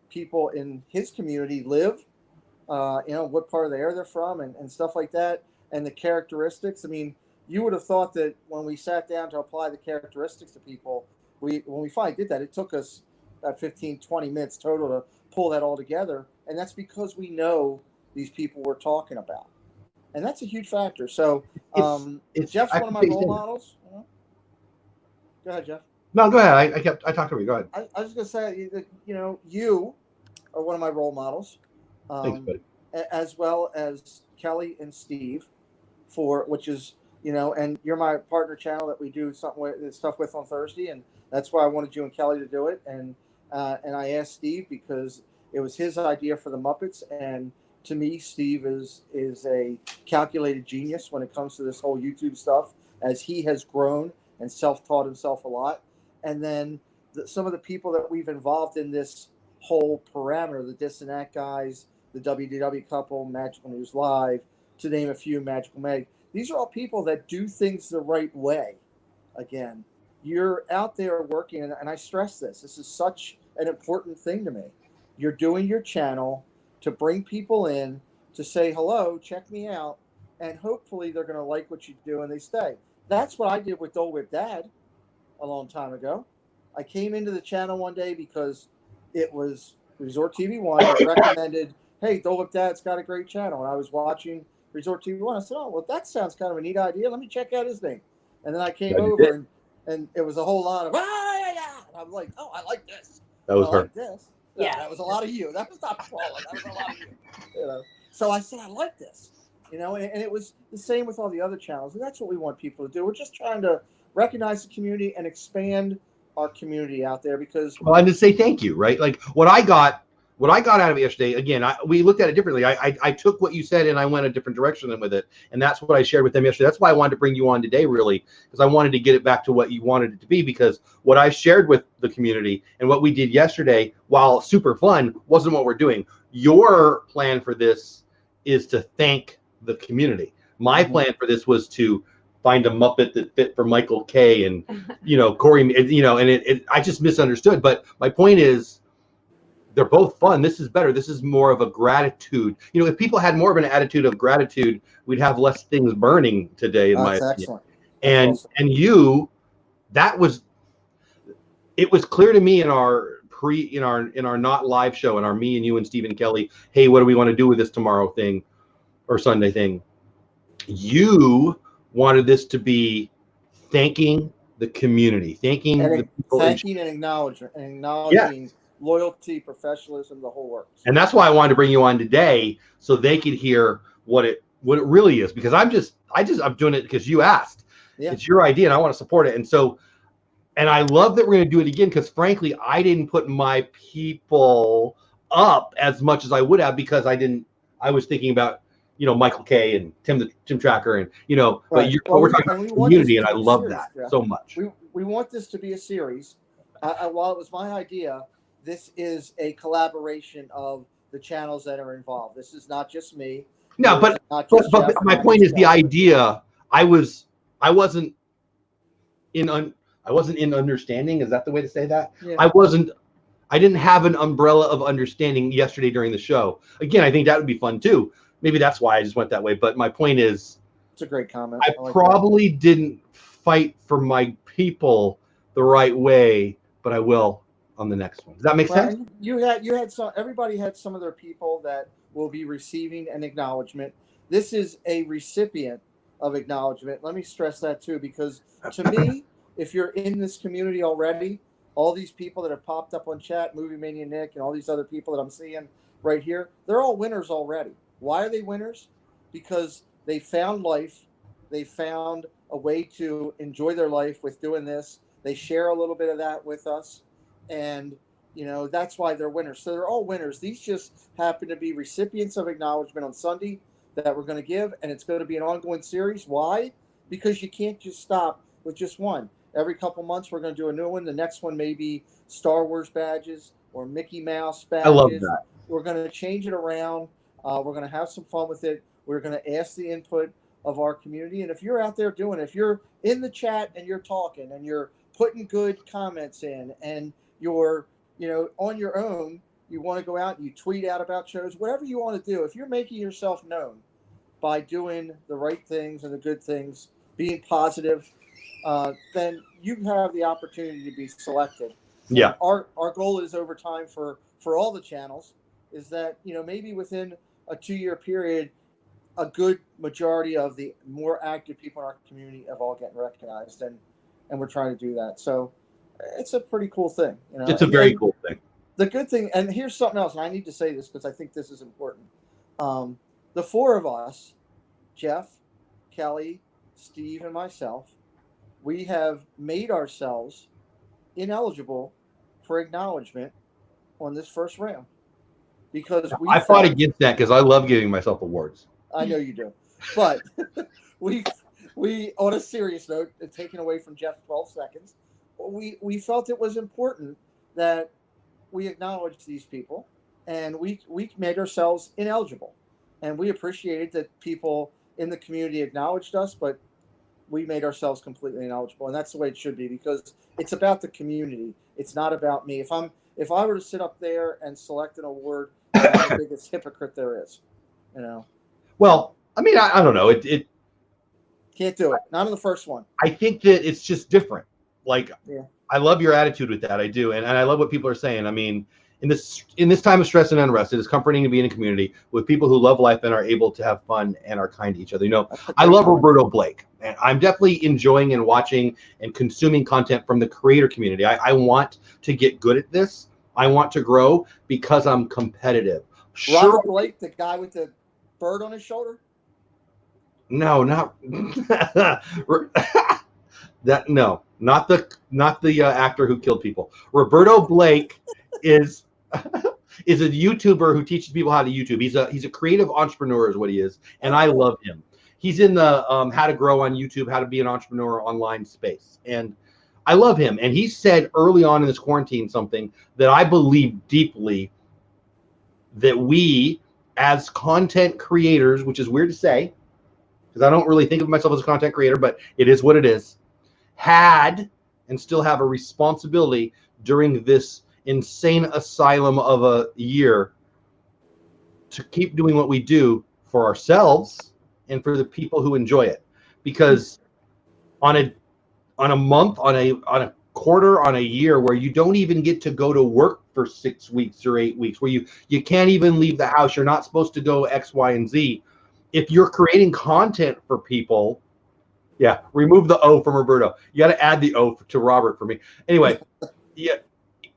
people in his community live, what part of the air they're from and stuff like that, and the characteristics. I mean, you would have thought that when we sat down to apply the characteristics to people, when we finally did that, it took us about 15, 20 minutes total to pull that all together. And that's because we know these people we're talking about. And that's a huge factor. So Jeff's one of my role models. Go ahead, Jeff. No, go ahead. I talked over you. Go ahead. I was just going to say that, you are one of my role models. Thanks, buddy. As well as Kelly and Steve, which is, and you're my partner channel that we do stuff with on Thursday. And that's why I wanted you and Kelly to do it. And I asked Steve because it was his idea for the Muppets, and to me, Steve is a calculated genius when it comes to this whole YouTube stuff, as he has grown and self-taught himself a lot. And then some of the people that we've involved in this whole parameter, the Dis and That guys, the WDW couple, Magical News Live, to name a few, Magical Meg, these are all people that do things the right way. Again, you're out there working, and I stress this. This is such an important thing to me. You're doing your channel to bring people in, to say hello, check me out, and hopefully they're going to like what you do and they stay. That's what I did with Dole Whip Dad a long time ago. I came into the channel one day because it was Resort TV One that recommended, hey, Dole Whip Dad's got a great channel. And I was watching Resort TV One. I said, oh, well, that sounds kind of a neat idea. Let me check out his name. And then I came over and it was a whole lot of, and I'm like, oh, I like this. That was her. Like this. No, Yeah. that was a lot of you. That was not Paula. That was a lot of you. You know. So I said, I like this. You know, and it was the same with all the other channels. And that's what we want people to do. We're just trying to recognize the community and expand our community out there, because Well, and to say thank you, right? Like what I got out of it yesterday, again, we looked at it differently. I took what you said and I went a different direction with it. And that's what I shared with them yesterday. That's why I wanted to bring you on today, really, because I wanted to get it back to what you wanted it to be, because what I shared with the community and what we did yesterday, while super fun, wasn't what we're doing. Your plan for this is to thank the community. My plan for this was to find a Muppet that fit for Michael K. and, Corey, and I just misunderstood. But my point is, they're both fun. This is better. This is more of a gratitude. If people had more of an attitude of gratitude, we'd have less things burning today, in my opinion. Excellent. It was clear to me in our not live show, in our me and you and Stephen Kelly, hey, what do we want to do with this tomorrow thing or Sunday thing? You wanted this to be thanking the community, thanking the people, thanking and acknowledging loyalty, professionalism, the whole works. And that's why I wanted to bring you on today, so they could hear what it really is. Because I'm doing it because you asked. Yeah. It's your idea, and I want to support it. And I love that we're going to do it again, because frankly, I didn't put my people up as much as I would have, because I was thinking about Michael K. and Tim the Tim Tracker, and right. but we're talking about community, and I love that so much. We want this to be a series. While it was my idea, this is a collaboration of the channels that are involved. This is not just me. No, but my point is the idea. I wasn't in understanding. Is that the way to say that? Yeah. I didn't have an umbrella of understanding yesterday during the show. Again, I think that would be fun too. Maybe that's why I just went that way. But my point is, it's a great comment. I probably didn't fight for my people the right way, but I will on the next one. Does that make sense? You had some. Everybody had some of their people that will be receiving an acknowledgement. This is a recipient of acknowledgement. Let me stress that too, because to me, if you're in this community already, all these people that have popped up on chat, Movie Mania Nick, and all these other people that I'm seeing right here, they're all winners already. Why are they winners? Because they found life. They found a way to enjoy their life with doing this. They share a little bit of that with us. And, that's why they're winners. So they're all winners. These just happen to be recipients of acknowledgement on Sunday that we're going to give. And it's going to be an ongoing series. Why? Because you can't just stop with just one. Every couple months, we're going to do a new one. The next one may be Star Wars badges or Mickey Mouse badges. I love that. We're going to change it around. We're going to have some fun with it. We're going to ask the input of our community. And if you're out there doing it, if you're in the chat and you're talking and you're putting good comments in and you're, on your own, you want to go out and you tweet out about shows, whatever you want to do, if you're making yourself known by doing the right things and the good things, being positive, then you have the opportunity to be selected. Yeah. And our goal is over time for all the channels is that, maybe within a 2-year period, a good majority of the more active people in our community have all gotten recognized, and we're trying to do that. So it's a pretty cool thing. It's a very cool thing. The good thing, and here's something else, and I need to say this because I think this is important. The 4 of us, Jeff, Kelly, Steve, and myself, we have made ourselves ineligible for acknowledgement on this first round. because I fought against that because I love giving myself awards. I know you do, but we on a serious note, taken away from Jeff's 12 seconds, we felt it was important that we acknowledge these people, and we made ourselves ineligible, and we appreciated that people in the community acknowledged us, but we made ourselves completely ineligible, and that's the way it should be, because it's about the community. It's not about me. If I were to sit up there and select an award, I'm the biggest hypocrite there is, you know. Well, I mean, I don't know. It can't do it. Not on the first one. I think that it's just different. Like, yeah. I love your attitude with that. I do, and I love what people are saying. I mean, in this time of stress and unrest, it is comforting to be in a community with people who love life and are able to have fun and are kind to each other. You know, I love Roberto Blake, and I'm definitely enjoying and watching and consuming content from the creator community. I want to get good at this. I want to grow because I'm competitive. Robert Blake, the guy with the bird on his shoulder? No, not that. No, not the actor who killed people. Roberto Blake is a YouTuber who teaches people how to YouTube. He's a creative entrepreneur is what he is, and I love him. He's in the how to grow on YouTube, how to be an entrepreneur online space, and I love him. And he said early on in this quarantine something that I believe deeply, that we as content creators, which is weird to say because I don't really think of myself as a content creator, but it is what it is, had and still have a responsibility during this insane asylum of a year to keep doing what we do for ourselves and for the people who enjoy it. Because on a month, on a quarter, on a year where you don't even get to go to work for 6 weeks or 8 weeks, where you can't even leave the house, you're not supposed to go X, Y, and Z. If you're creating content for people, yeah, remove the O from Roberto. You got to add the O to Robert for me. Anyway, yeah,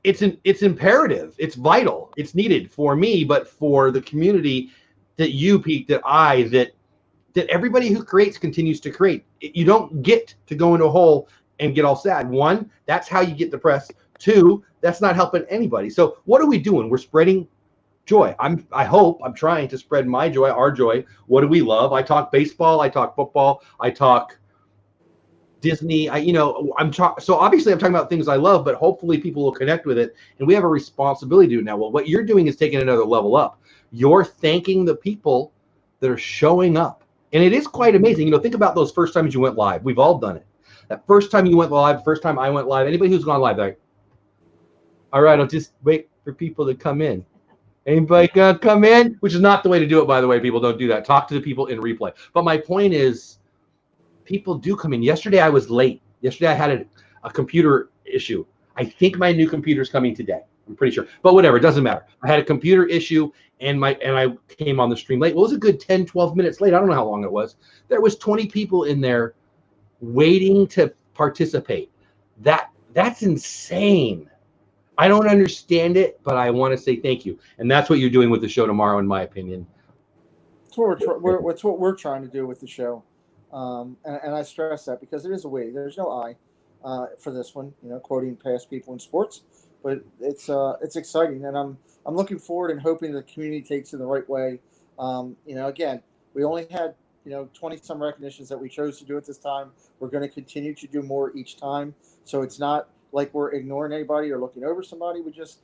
it's imperative. It's vital. It's needed for me, but for the community that you, Pete, that everybody who creates continues to create. You don't get to go into a hole and get all sad. One, that's how you get depressed. Two, that's not helping anybody. So what are we doing? We're spreading joy. I'm trying to spread my joy, our joy. What do we love? I talk baseball. I talk football. I talk Disney. So obviously I'm talking about things I love, but hopefully people will connect with it, and we have a responsibility to do it now. Well, what you're doing is taking another level up. You're thanking the people that are showing up, and it is quite amazing. Think about those first times you went live. We've all done it. That first time you went live, first time I went live. Anybody who's gone live, like, all right, I'll just wait for people to come in. Anybody gonna come in? Which is not the way to do it, by the way. People don't do that. Talk to the people in replay. But my point is, people do come in. Yesterday I was late. Yesterday I had a computer issue. I think my new computer's coming today. I'm pretty sure. But whatever, it doesn't matter. I had a computer issue and I came on the stream late. Well, it was a good 10, 12 minutes late. I don't know how long it was. There was 20 people in there waiting to participate. That's insane. I don't understand it, but I want to say thank you. And that's what you're doing with the show tomorrow, in my opinion. It's what we're trying to do with the show. And I stress that because it is a we. There's no I for this one, quoting past people in sports. But it's exciting, and I'm looking forward and hoping the community takes it the right way. Again, we only had 20 some recognitions that we chose to do at this time. We're going to continue to do more each time. So it's not like we're ignoring anybody or looking over somebody. We just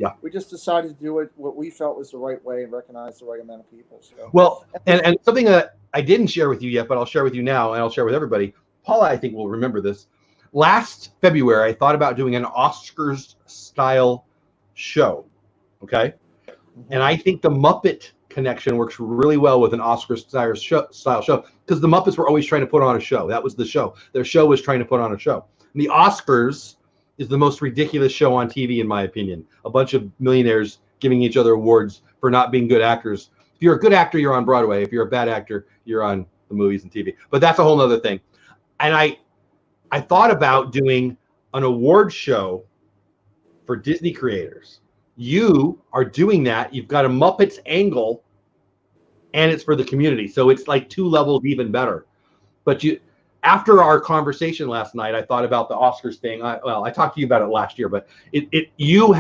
decided to do it what we felt was the right way and recognize the right amount of people. So. Well, and something that I didn't share with you yet, but I'll share with you now, and I'll share with everybody. Paula, I think, will remember this. Last February, I thought about doing an Oscars-style show, okay? Mm-hmm. And I think the Muppet connection works really well with an Oscars-style show because the Muppets were always trying to put on a show. That was the show. Their show was trying to put on a show. And the Oscars is the most ridiculous show on TV, in my opinion. A bunch of millionaires giving each other awards for not being good actors. If you're a good actor, you're on Broadway. If you're a bad actor, you're on the movies and TV. But that's a whole other thing. And I thought about doing an award show for Disney creators. You are doing that. You've got a Muppets angle, and it's for the community. So it's like 2 levels even better. But after our conversation last night, I thought about the Oscars thing. I talked to you about it last year, but you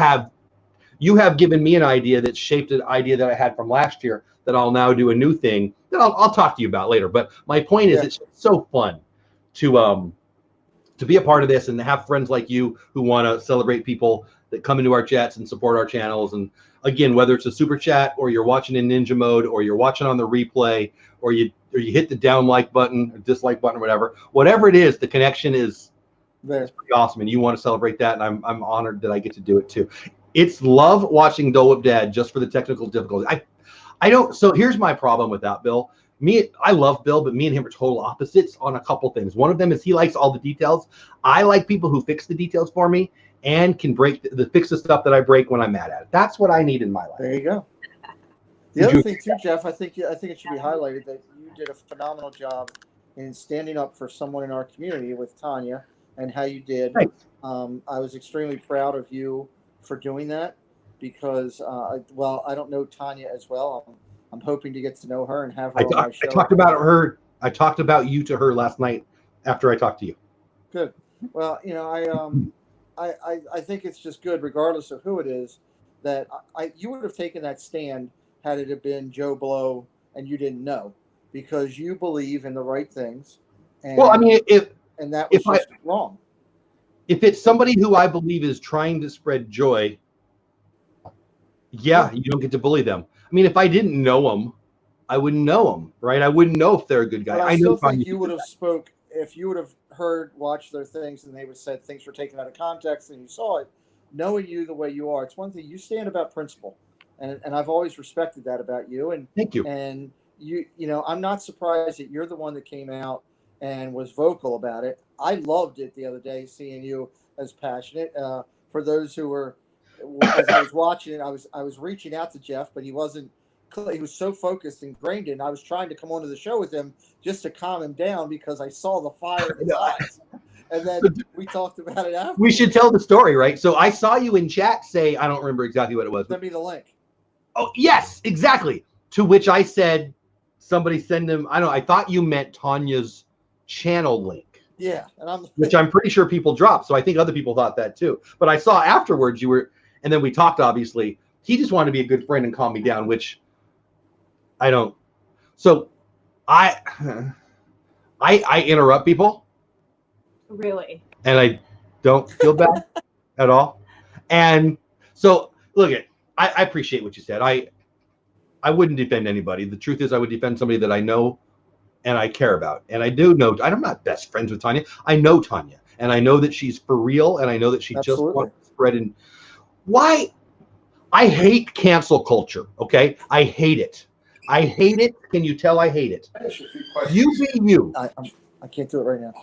you have given me an idea that shaped an idea that I had from last year that I'll now do a new thing that I'll talk to you about later. But my point is, it's so fun to be a part of this and to have friends like you who want to celebrate people that come into our chats and support our channels. And again, whether it's a super chat or you're watching in ninja mode or you're watching on the replay or you hit the down like button or dislike button or whatever it is, the connection is pretty awesome. And you want to celebrate that. And I'm honored that I get to do it too. It's love watching Dole Whip Dad just for the technical difficulties. I don't. So here's my problem with that, Bill. I love Bill, but me and him are total opposites on a couple things. One of them is he likes all the details. I like people who fix the details for me and can fix the stuff that I break when I'm mad at it. That's what I need in my life. There you go. The other thing too, Jeff, I think it should be highlighted that you did a phenomenal job in standing up for someone in our community with Tanya and how you did. Thanks. I was extremely proud of you for doing that because, I don't know Tanya as well. I'm hoping to get to know her and have her on my show. I talked about you to her last night after I talked to you. Good. Well, I think it's just good, regardless of who it is, that you would have taken that stand had it have been Joe Blow and you didn't know, because you believe in the right things. And, and that was just wrong. If it's somebody who I believe is trying to spread joy, you don't get to bully them. I mean, if I didn't know them, I wouldn't know them, right? I wouldn't know if they're a good guy. I still think you would have if you would have watched their things and they would have said things were taken out of context and you saw it, knowing you the way you are, it's one thing. You stand about principle. And I've always respected that about you. And thank you. And I'm not surprised that you're the one that came out and was vocal about it. I loved it the other day, seeing you as passionate. For those who were, as I was watching it, I was reaching out to Jeff, but he wasn't. He was so focused and ingrained in. I was trying to come onto the show with him just to calm him down because I saw the fire in his eyes. And then we talked about it after. We should tell the story, right? So I saw you in chat say, I don't remember exactly what it was. Send me the link. Oh, yes, exactly. To which I said, somebody send him. I thought you meant Tanya's channel link. Yeah. Which I'm pretty sure people dropped. So I think other people thought that too. But I saw afterwards and then we talked, obviously. He just wanted to be a good friend and calm me down, which I don't. So I interrupt people. Really? And I don't feel bad at all. And so look I appreciate what you said. I wouldn't defend anybody. The truth is I would defend somebody that I know and I care about. And I do know, I'm not best friends with Tanya. I know Tanya and I know that she's for real. And I know that she just wants to spread in. Why? I hate cancel culture. Okay. I hate it. I hate it. Can you tell I hate it? You be you. I can't do it right now.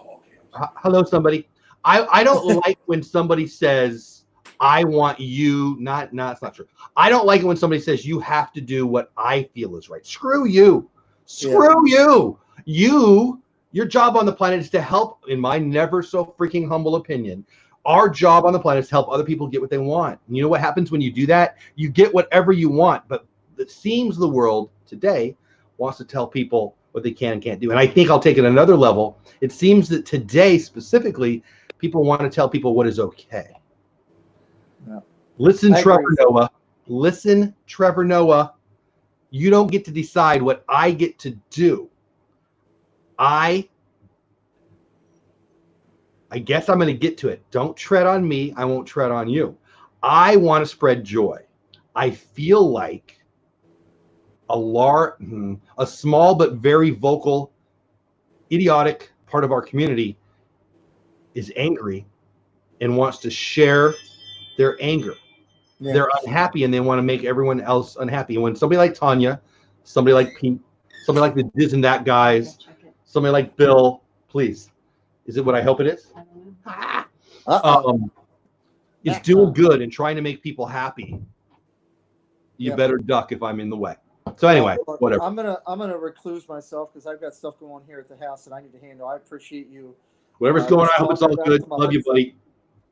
Hello, somebody. I don't like when somebody says, I want you. It's not true. I don't like it when somebody says you have to do what I feel is right. Screw you. Screw you. Your job on the planet is to help, in my never so freaking humble opinion. Our job on the planet is to help other people get what they want. And you know what happens when you do that? You get whatever you want. But it seems the world today wants to tell people what they can and can't do. And I think I'll take it another level. It seems that today specifically, people want to tell people what is okay. Yeah. Listen, Trevor Noah. Listen, Trevor Noah. You don't get to decide what I get to do. I guess I'm going to get to it. Don't tread on me. I won't tread on you. I want to spread joy. I feel like a small but very vocal, idiotic part of our community is angry and wants to share their anger. Yeah. They're unhappy and they want to make everyone else unhappy. And when somebody like Tanya, somebody like Pete, somebody like the Diz and That guys, somebody like Bill, please. Is it what I hope it is? Is doing good and trying to make people happy. You better duck if I'm in the way. So anyway, whatever. I'm gonna recluse myself because I've got stuff going on here at the house that I need to handle. I appreciate you. Whatever's going on, I hope it's all good. Love you, buddy.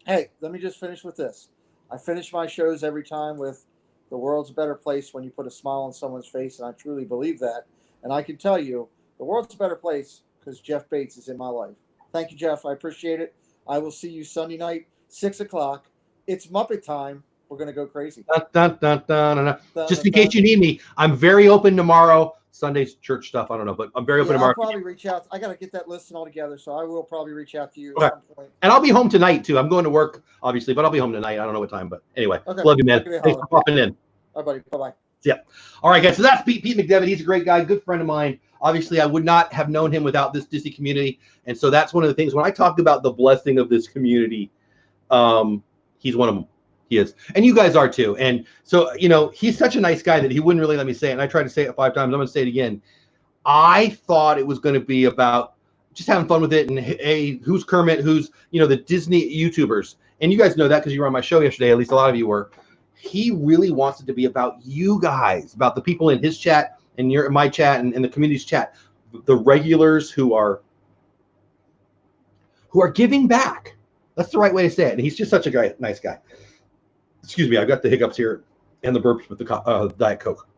Hey, let me just finish with this. I finish my shows every time with the world's a better place when you put a smile on someone's face, and I truly believe that. And I can tell you, the world's a better place because Jeff Bates is in my life. Thank you, Jeff. I appreciate it. I will see you Sunday night, 6 o'clock. It's Muppet time. we're going to go crazy. Dun, dun, dun, dun, dun, dun. Dun, Just dun, in case you need me, I'm very open tomorrow. Sunday's church stuff, I don't know, but I'm very open tomorrow. I'll probably reach out. I got to get that listed all together, so I will probably reach out to you Okay. at some point. And I'll be home tonight too. I'm going to work, obviously, but I'll be home tonight. I don't know what time, but anyway, Okay. love you, man. Give me a Thanks for holler. popping in. All right, buddy. Bye-bye. Yeah. All right, guys. So that's Pete McDevitt. He's a great guy, good friend of mine. Obviously, I would not have known him without this Disney community. And so that's one of the things when I talk about the blessing of this community, he's one of them. He is. And you guys are too. And so, you know, he's such a nice guy that he wouldn't really let me say it. And I tried to say it 5 times. I'm going to say it again. I thought it was going to be about just having fun with it. And hey, who's Kermit? Who's, you know, the Disney YouTubers. And you guys know that because you were on my show yesterday. At least a lot of you were. He really wants it to be about you guys, about the people in his chat and my chat and the community's chat, the regulars who are giving back. That's the right way to say it. And he's just such a nice guy. Excuse me, I've got the hiccups here and the burps with the Diet Coke.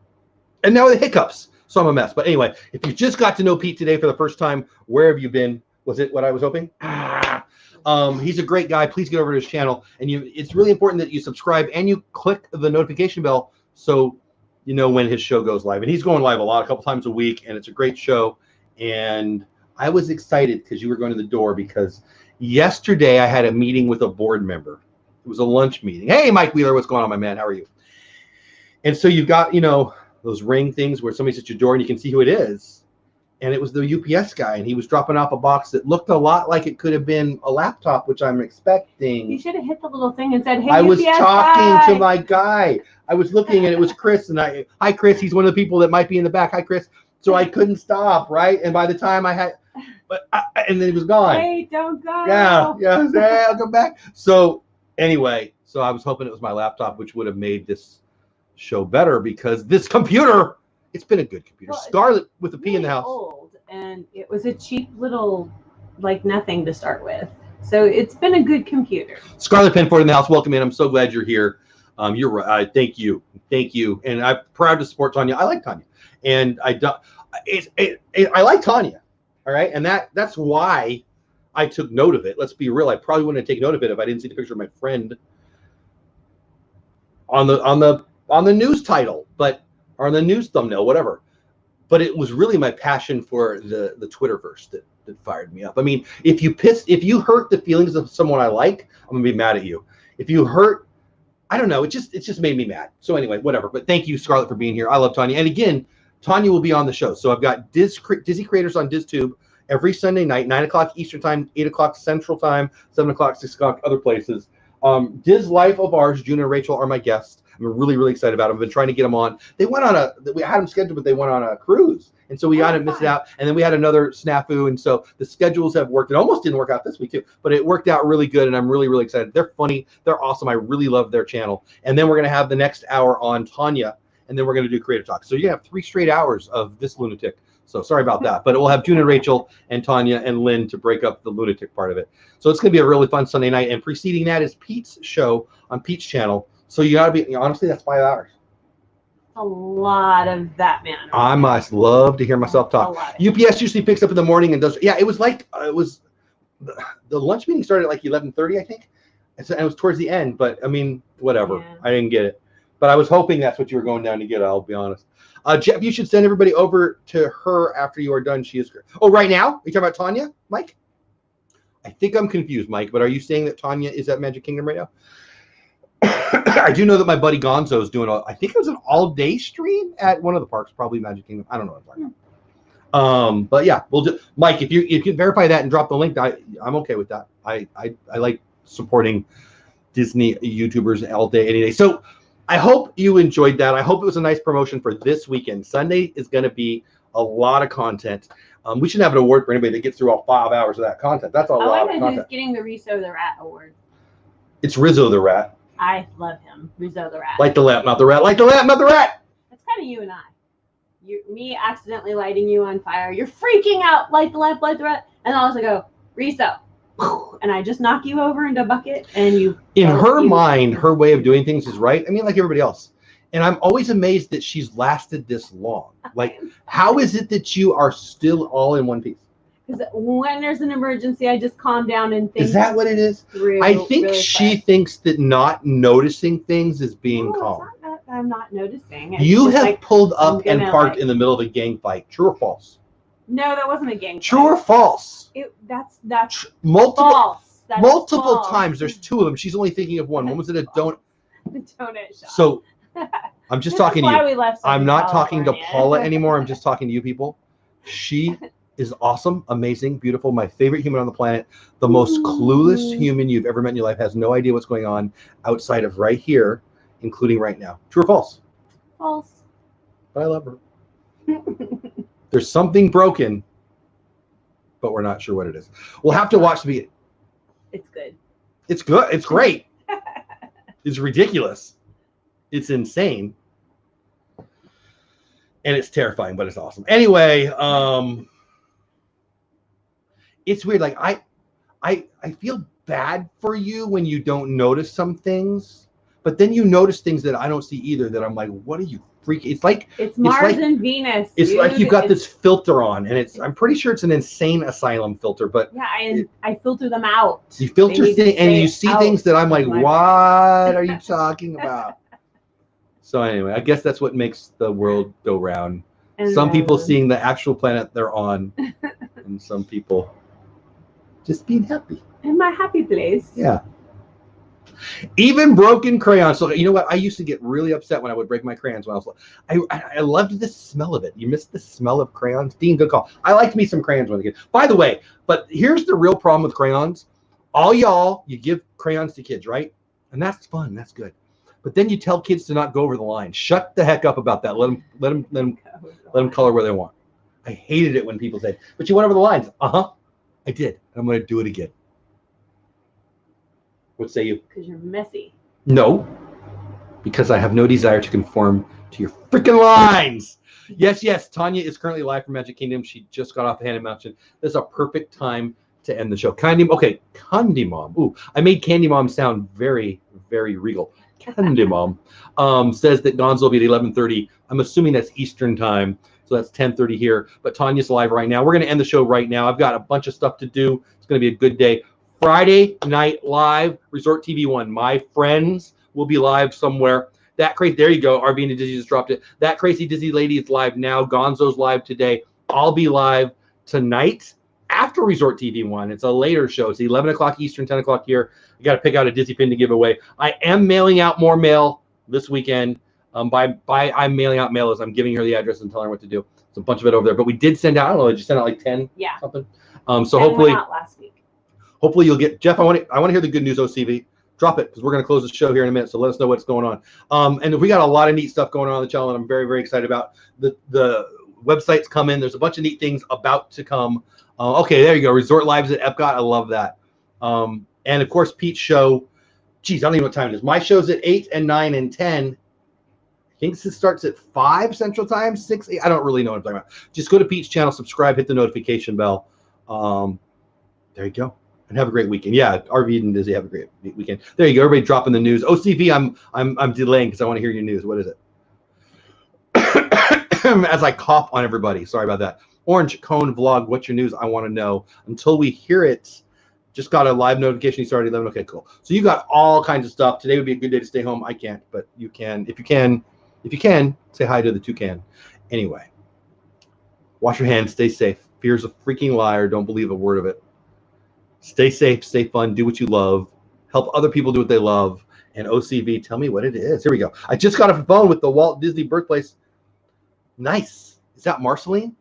And now the hiccups. So I'm a mess. But anyway, if you just got to know Pete today for the first time, where have you been? Was it what I was hoping? He's a great guy. Please get over to his channel. And it's really important that you subscribe and you click the notification bell so you know when his show goes live. And he's going live a couple times a week, and it's a great show. And I was excited because you were going to the door because yesterday I had a meeting with a board member. It was a lunch meeting. Hey, Mike Wheeler, what's going on, my man? How are you? And so you've got, you know, those ring things where somebody's at your door and you can see who it is. And it was the UPS guy, and he was dropping off a box that looked a lot like it could have been a laptop, which I'm expecting. You should have hit the little thing and said, hey, I was UPS talking guy. to my guy. I was looking, and it was Chris. And hi, Chris. He's one of the people that might be in the back. Hi, Chris. So I couldn't stop, right? And by the time I had, and then he was gone. Hey, don't go. Yeah, hey, I'll come back. So anyway, so I was hoping it was my laptop, which would have made this show better because this computer, it's been a good computer. Well, Scarlet with a P really in the house. Old, and it was a cheap little, like nothing to start with. So it's been a good computer. Scarlet Penford in the house. Welcome in. I'm so glad you're here. You're right. Thank you. And I'm proud to support Tanya. I like Tanya, and I like Tanya. All right, and that's why I took note of it. Let's be real. I probably wouldn't take note of it if I didn't see the picture of my friend on the news title, or on the news thumbnail, whatever. But it was really my passion for the Twitterverse that fired me up. I mean, if you hurt the feelings of someone I like, I'm gonna be mad at you. If you hurt, I don't know, it just made me mad. So anyway, whatever. But thank you, Scarlett, for being here. I love Tanya. And again, Tanya will be on the show. So I've got Disney Creators on DizTube every Sunday night, 9 o'clock Eastern Time, 8 o'clock Central Time, 7 o'clock, 6 o'clock other places. Diz Life of Ours, June and Rachel are my guests. I'm really, really excited about them. I've been trying to get them on. They went on we had them scheduled, but they went on a cruise. And so we got to miss it out. And then we had another snafu. And so the schedules have worked. It almost didn't work out this week too, but it worked out really good. And I'm really, really excited. They're funny. They're awesome. I really love their channel. And then we're going to have the next hour on Tanya. And then we're going to do Creative Talk. So you have 3 straight hours of this lunatic. So sorry about that. But it will have June and Rachel and Tanya and Lynn to break up the lunatic part of it. So it's going to be a really fun Sunday night. And preceding that is Pete's show on Pete's channel. So you got to be, honestly, that's 5 hours. A lot of that, man. I must love to hear myself talk. UPS usually picks up in the morning and does. Yeah, it was like the lunch meeting started at like 11:30, I think, and it was towards the end. But I mean, whatever. Yeah. I didn't get it, but I was hoping that's what you were going down to get. I'll be honest. Jeff, you should send everybody over to her after you are done. She is great. Oh, right now? Are you talking about Tanya, Mike? I think I'm confused, Mike. But are you saying that Tanya is at Magic Kingdom right now? I do know that my buddy Gonzo is doing I think it was an all-day stream at one of the parks, probably Magic Kingdom. I don't know what I'm talking about. But yeah, we'll do. Mike, if you can verify that and drop the link, I'm okay with that. I like supporting Disney YouTubers all day, any day. So I hope you enjoyed that. I hope it was a nice promotion for this weekend. Sunday is going to be a lot of content. We should have an award for anybody that gets through all 5 hours of that content. That's a lot of content. Who's getting the Rizzo the Rat award? It's Rizzo the Rat. I love him. Rizzo the Rat. Light the lamp, not the rat. Light the lamp, not the rat. That's kind of you and I. Me accidentally lighting you on fire. You're freaking out. Light the lamp, light the rat. And I'll also go, Rizzo. And I just knock you over into a bucket and you. In her mind, her way of doing things is right. I mean, like everybody else. And I'm always amazed that she's lasted this long. Like, how is it that you are still all in one piece? Because when there's an emergency, I just calm down and think. Is that what it is? I think really she fast. thinks that not noticing things is being No, calm. it's not that I'm not noticing. It's You just have like, pulled up and gonna, parked like- in the middle of a gang fight. True or false? No, that wasn't a gang fight. True or false? That's Multiple false. That is multiple false. times. There's two of them. She's only thinking of one. One was at a donut. The donut shop. So I'm just This talking is to why you. we left I'm Southern not talking to California. Paula anymore. I'm just talking to you people. She is awesome, amazing, beautiful, my favorite human on the planet. The most clueless human you've ever met in your life, has no idea what's going on outside of right here, including right now. True or false? False. But I love her. There's something broken, but we're not sure what it is. We'll have to watch the video. It's good. It's good. It's great. It's ridiculous. It's insane. And it's terrifying, but it's awesome. Anyway, it's weird. Like I feel bad for you when you don't notice some things, but then you notice things that I don't see either. That I'm like, what are you freaking? It's like it's Mars and Venus. It's dude. like you've got this filter on, and I'm pretty sure it's an insane asylum filter, but yeah, I filter them out. you filter They need to things, and stay you see out things that I'm like, of my what are you talking about? So anyway, I guess that's what makes the world go round. And Some people then- seeing the actual planet they're on, and some people just being happy. in my happy place. Yeah. Even broken crayons. So you know what? I used to get really upset when I would break my crayons when I was. I loved the smell of it. You missed the smell of crayons. Dean, good call. I liked me some crayons when I was a kid. By the way, but here's the real problem with crayons. All y'all, you give crayons to kids, right? And that's fun. That's good. But then you tell kids to not go over the line. Shut the heck up about that. Let them color where they want. I hated it when people said, "But you went over the lines." I did. I'm going to do it again. What say you? Because you're messy. No, because I have no desire to conform to your freaking lines. Yes. Tanya is currently live from Magic Kingdom. She just got off Haunted Mansion. This is a perfect time to end the show. Candy Mom. Ooh, I made Candy Mom sound very, very regal. Candy Mom says that Gonzo will be at 11:30. I'm assuming that's Eastern time. So that's 10:30 here. But Tanya's live right now. We're going to end the show right now. I've got a bunch of stuff to do. It's going to be a good day. Friday night live, Resort TV 1. My friends will be live somewhere. That crazy, there you go. RV and Disney just dropped it. That crazy Disney lady is live now. Gonzo's live today. I'll be live tonight after Resort TV 1. It's a later show. It's 11 o'clock Eastern, 10 o'clock here. You got to pick out a Disney pin to give away. I am mailing out more mail this weekend. By I'm mailing out mail as I'm giving her the address and telling her what to do. It's a bunch of it over there. But we did send out, I don't know, did you send out like 10 Yeah. something? So And hopefully. went out last week. Hopefully you'll get Jeff. I want to hear the good news, OCV. Drop it because we're going to close the show here in a minute. So let us know what's going on. And we got a lot of neat stuff going on the channel, and I'm very, very excited about the websites come in. There's a bunch of neat things about to come. Okay, there you go. Resort Lives at Epcot. I love that. And of course, Pete's show. Geez, I don't even know what time it is. My show's at 8 and 9 and 10. I think it starts at 5 Central Time, 6, 8. I don't really know what I'm talking about. Just go to Pete's channel, subscribe, hit the notification bell. There you go. And have a great weekend. Yeah, RV and Disney, have a great weekend. There you go. Everybody dropping the news. OCV, I'm delaying because I want to hear your news. What is it? As I cough on everybody. Sorry about that. Orange Cone Vlog, what's your news? I want to know. Until we hear it, just got a live notification. You started 11. Okay, cool. So you got all kinds of stuff. Today would be a good day to stay home. I can't, but you can. If you can, say hi to the toucan. Anyway, wash your hands. Stay safe. Fear's a freaking liar. Don't believe a word of it. Stay safe, stay fun, do what you love, help other people do what they love. And OCV, tell me what it is. Here we go. I just got off the phone with the Walt Disney birthplace. Nice. Is that Marceline?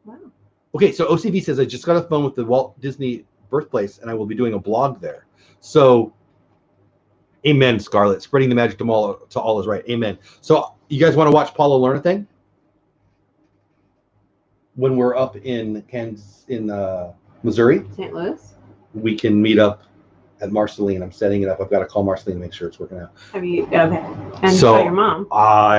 Wow. Okay, so OCV says I just got off the phone with the Walt Disney birthplace, and I will be doing a blog there. So, amen, Scarlett. Spreading the magic to all is right. Amen. So, you guys want to watch Paula learn a thing? When we're up in Kansas, in Missouri, St. Louis. we can meet up at Marceline. I'm setting it up. I've got to call Marceline to make sure it's working out. Have you? Okay. And So- tell your mom.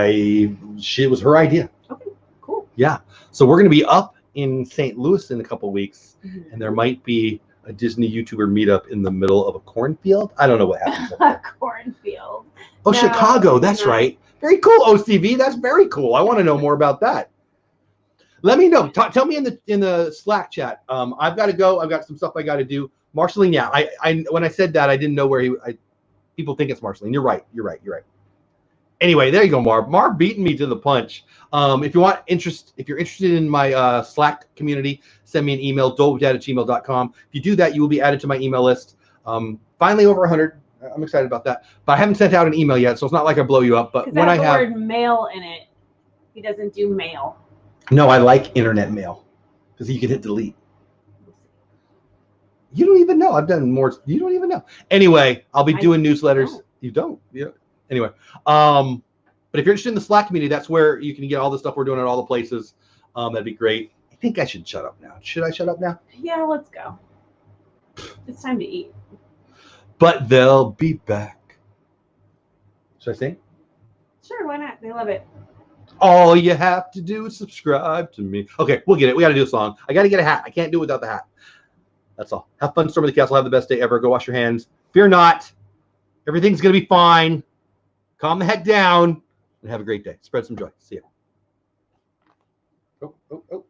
It was her idea. Okay. Cool. Yeah. So we're going to be up in St. Louis in a couple weeks, Mhm. and there might be a Disney YouTuber meetup in the middle of a cornfield. I don't know what happens. up there. Cornfield. Oh, No, Chicago. That's no. right. Very cool, OCV. That's very cool. I want to know more about that. Let me know. Tell me in the Slack chat. I've got to go. I've got some stuff I got to do. Marceline, yeah. I when I said that, I didn't know where people think it's Marceline. You're right. Anyway, there you go, Marv. Marv beating me to the punch. If you're interested in my Slack community, send me an email, dolewhip@gmail.com. If you do that, you will be added to my email list. Finally over 100. I'm excited about that. But I haven't sent out an email yet, so it's not like I blow you up. But when I have the word mail in it, he doesn't do mail. No, I like internet mail because you can hit delete. You don't even know. I've done more. You don't even know. Anyway, I'll be doing newsletters. Don't. You don't. Yeah. Anyway, but if you're interested in the Slack community, that's where you can get all the stuff we're doing at all the places. That'd be great. I think I should shut up now. Should I shut up now? Yeah, let's go. It's time to eat. But they'll be back. Should I sing? Sure, why not? They love it. All you have to do is subscribe to me. Okay, we'll get it. We got to do a song. I got to get a hat. I can't do it without the hat. That's all. Have fun storming the castle. Have the best day ever. Go wash your hands. Fear not. Everything's going to be fine. Calm the heck down and have a great day. Spread some joy. See ya. Oh.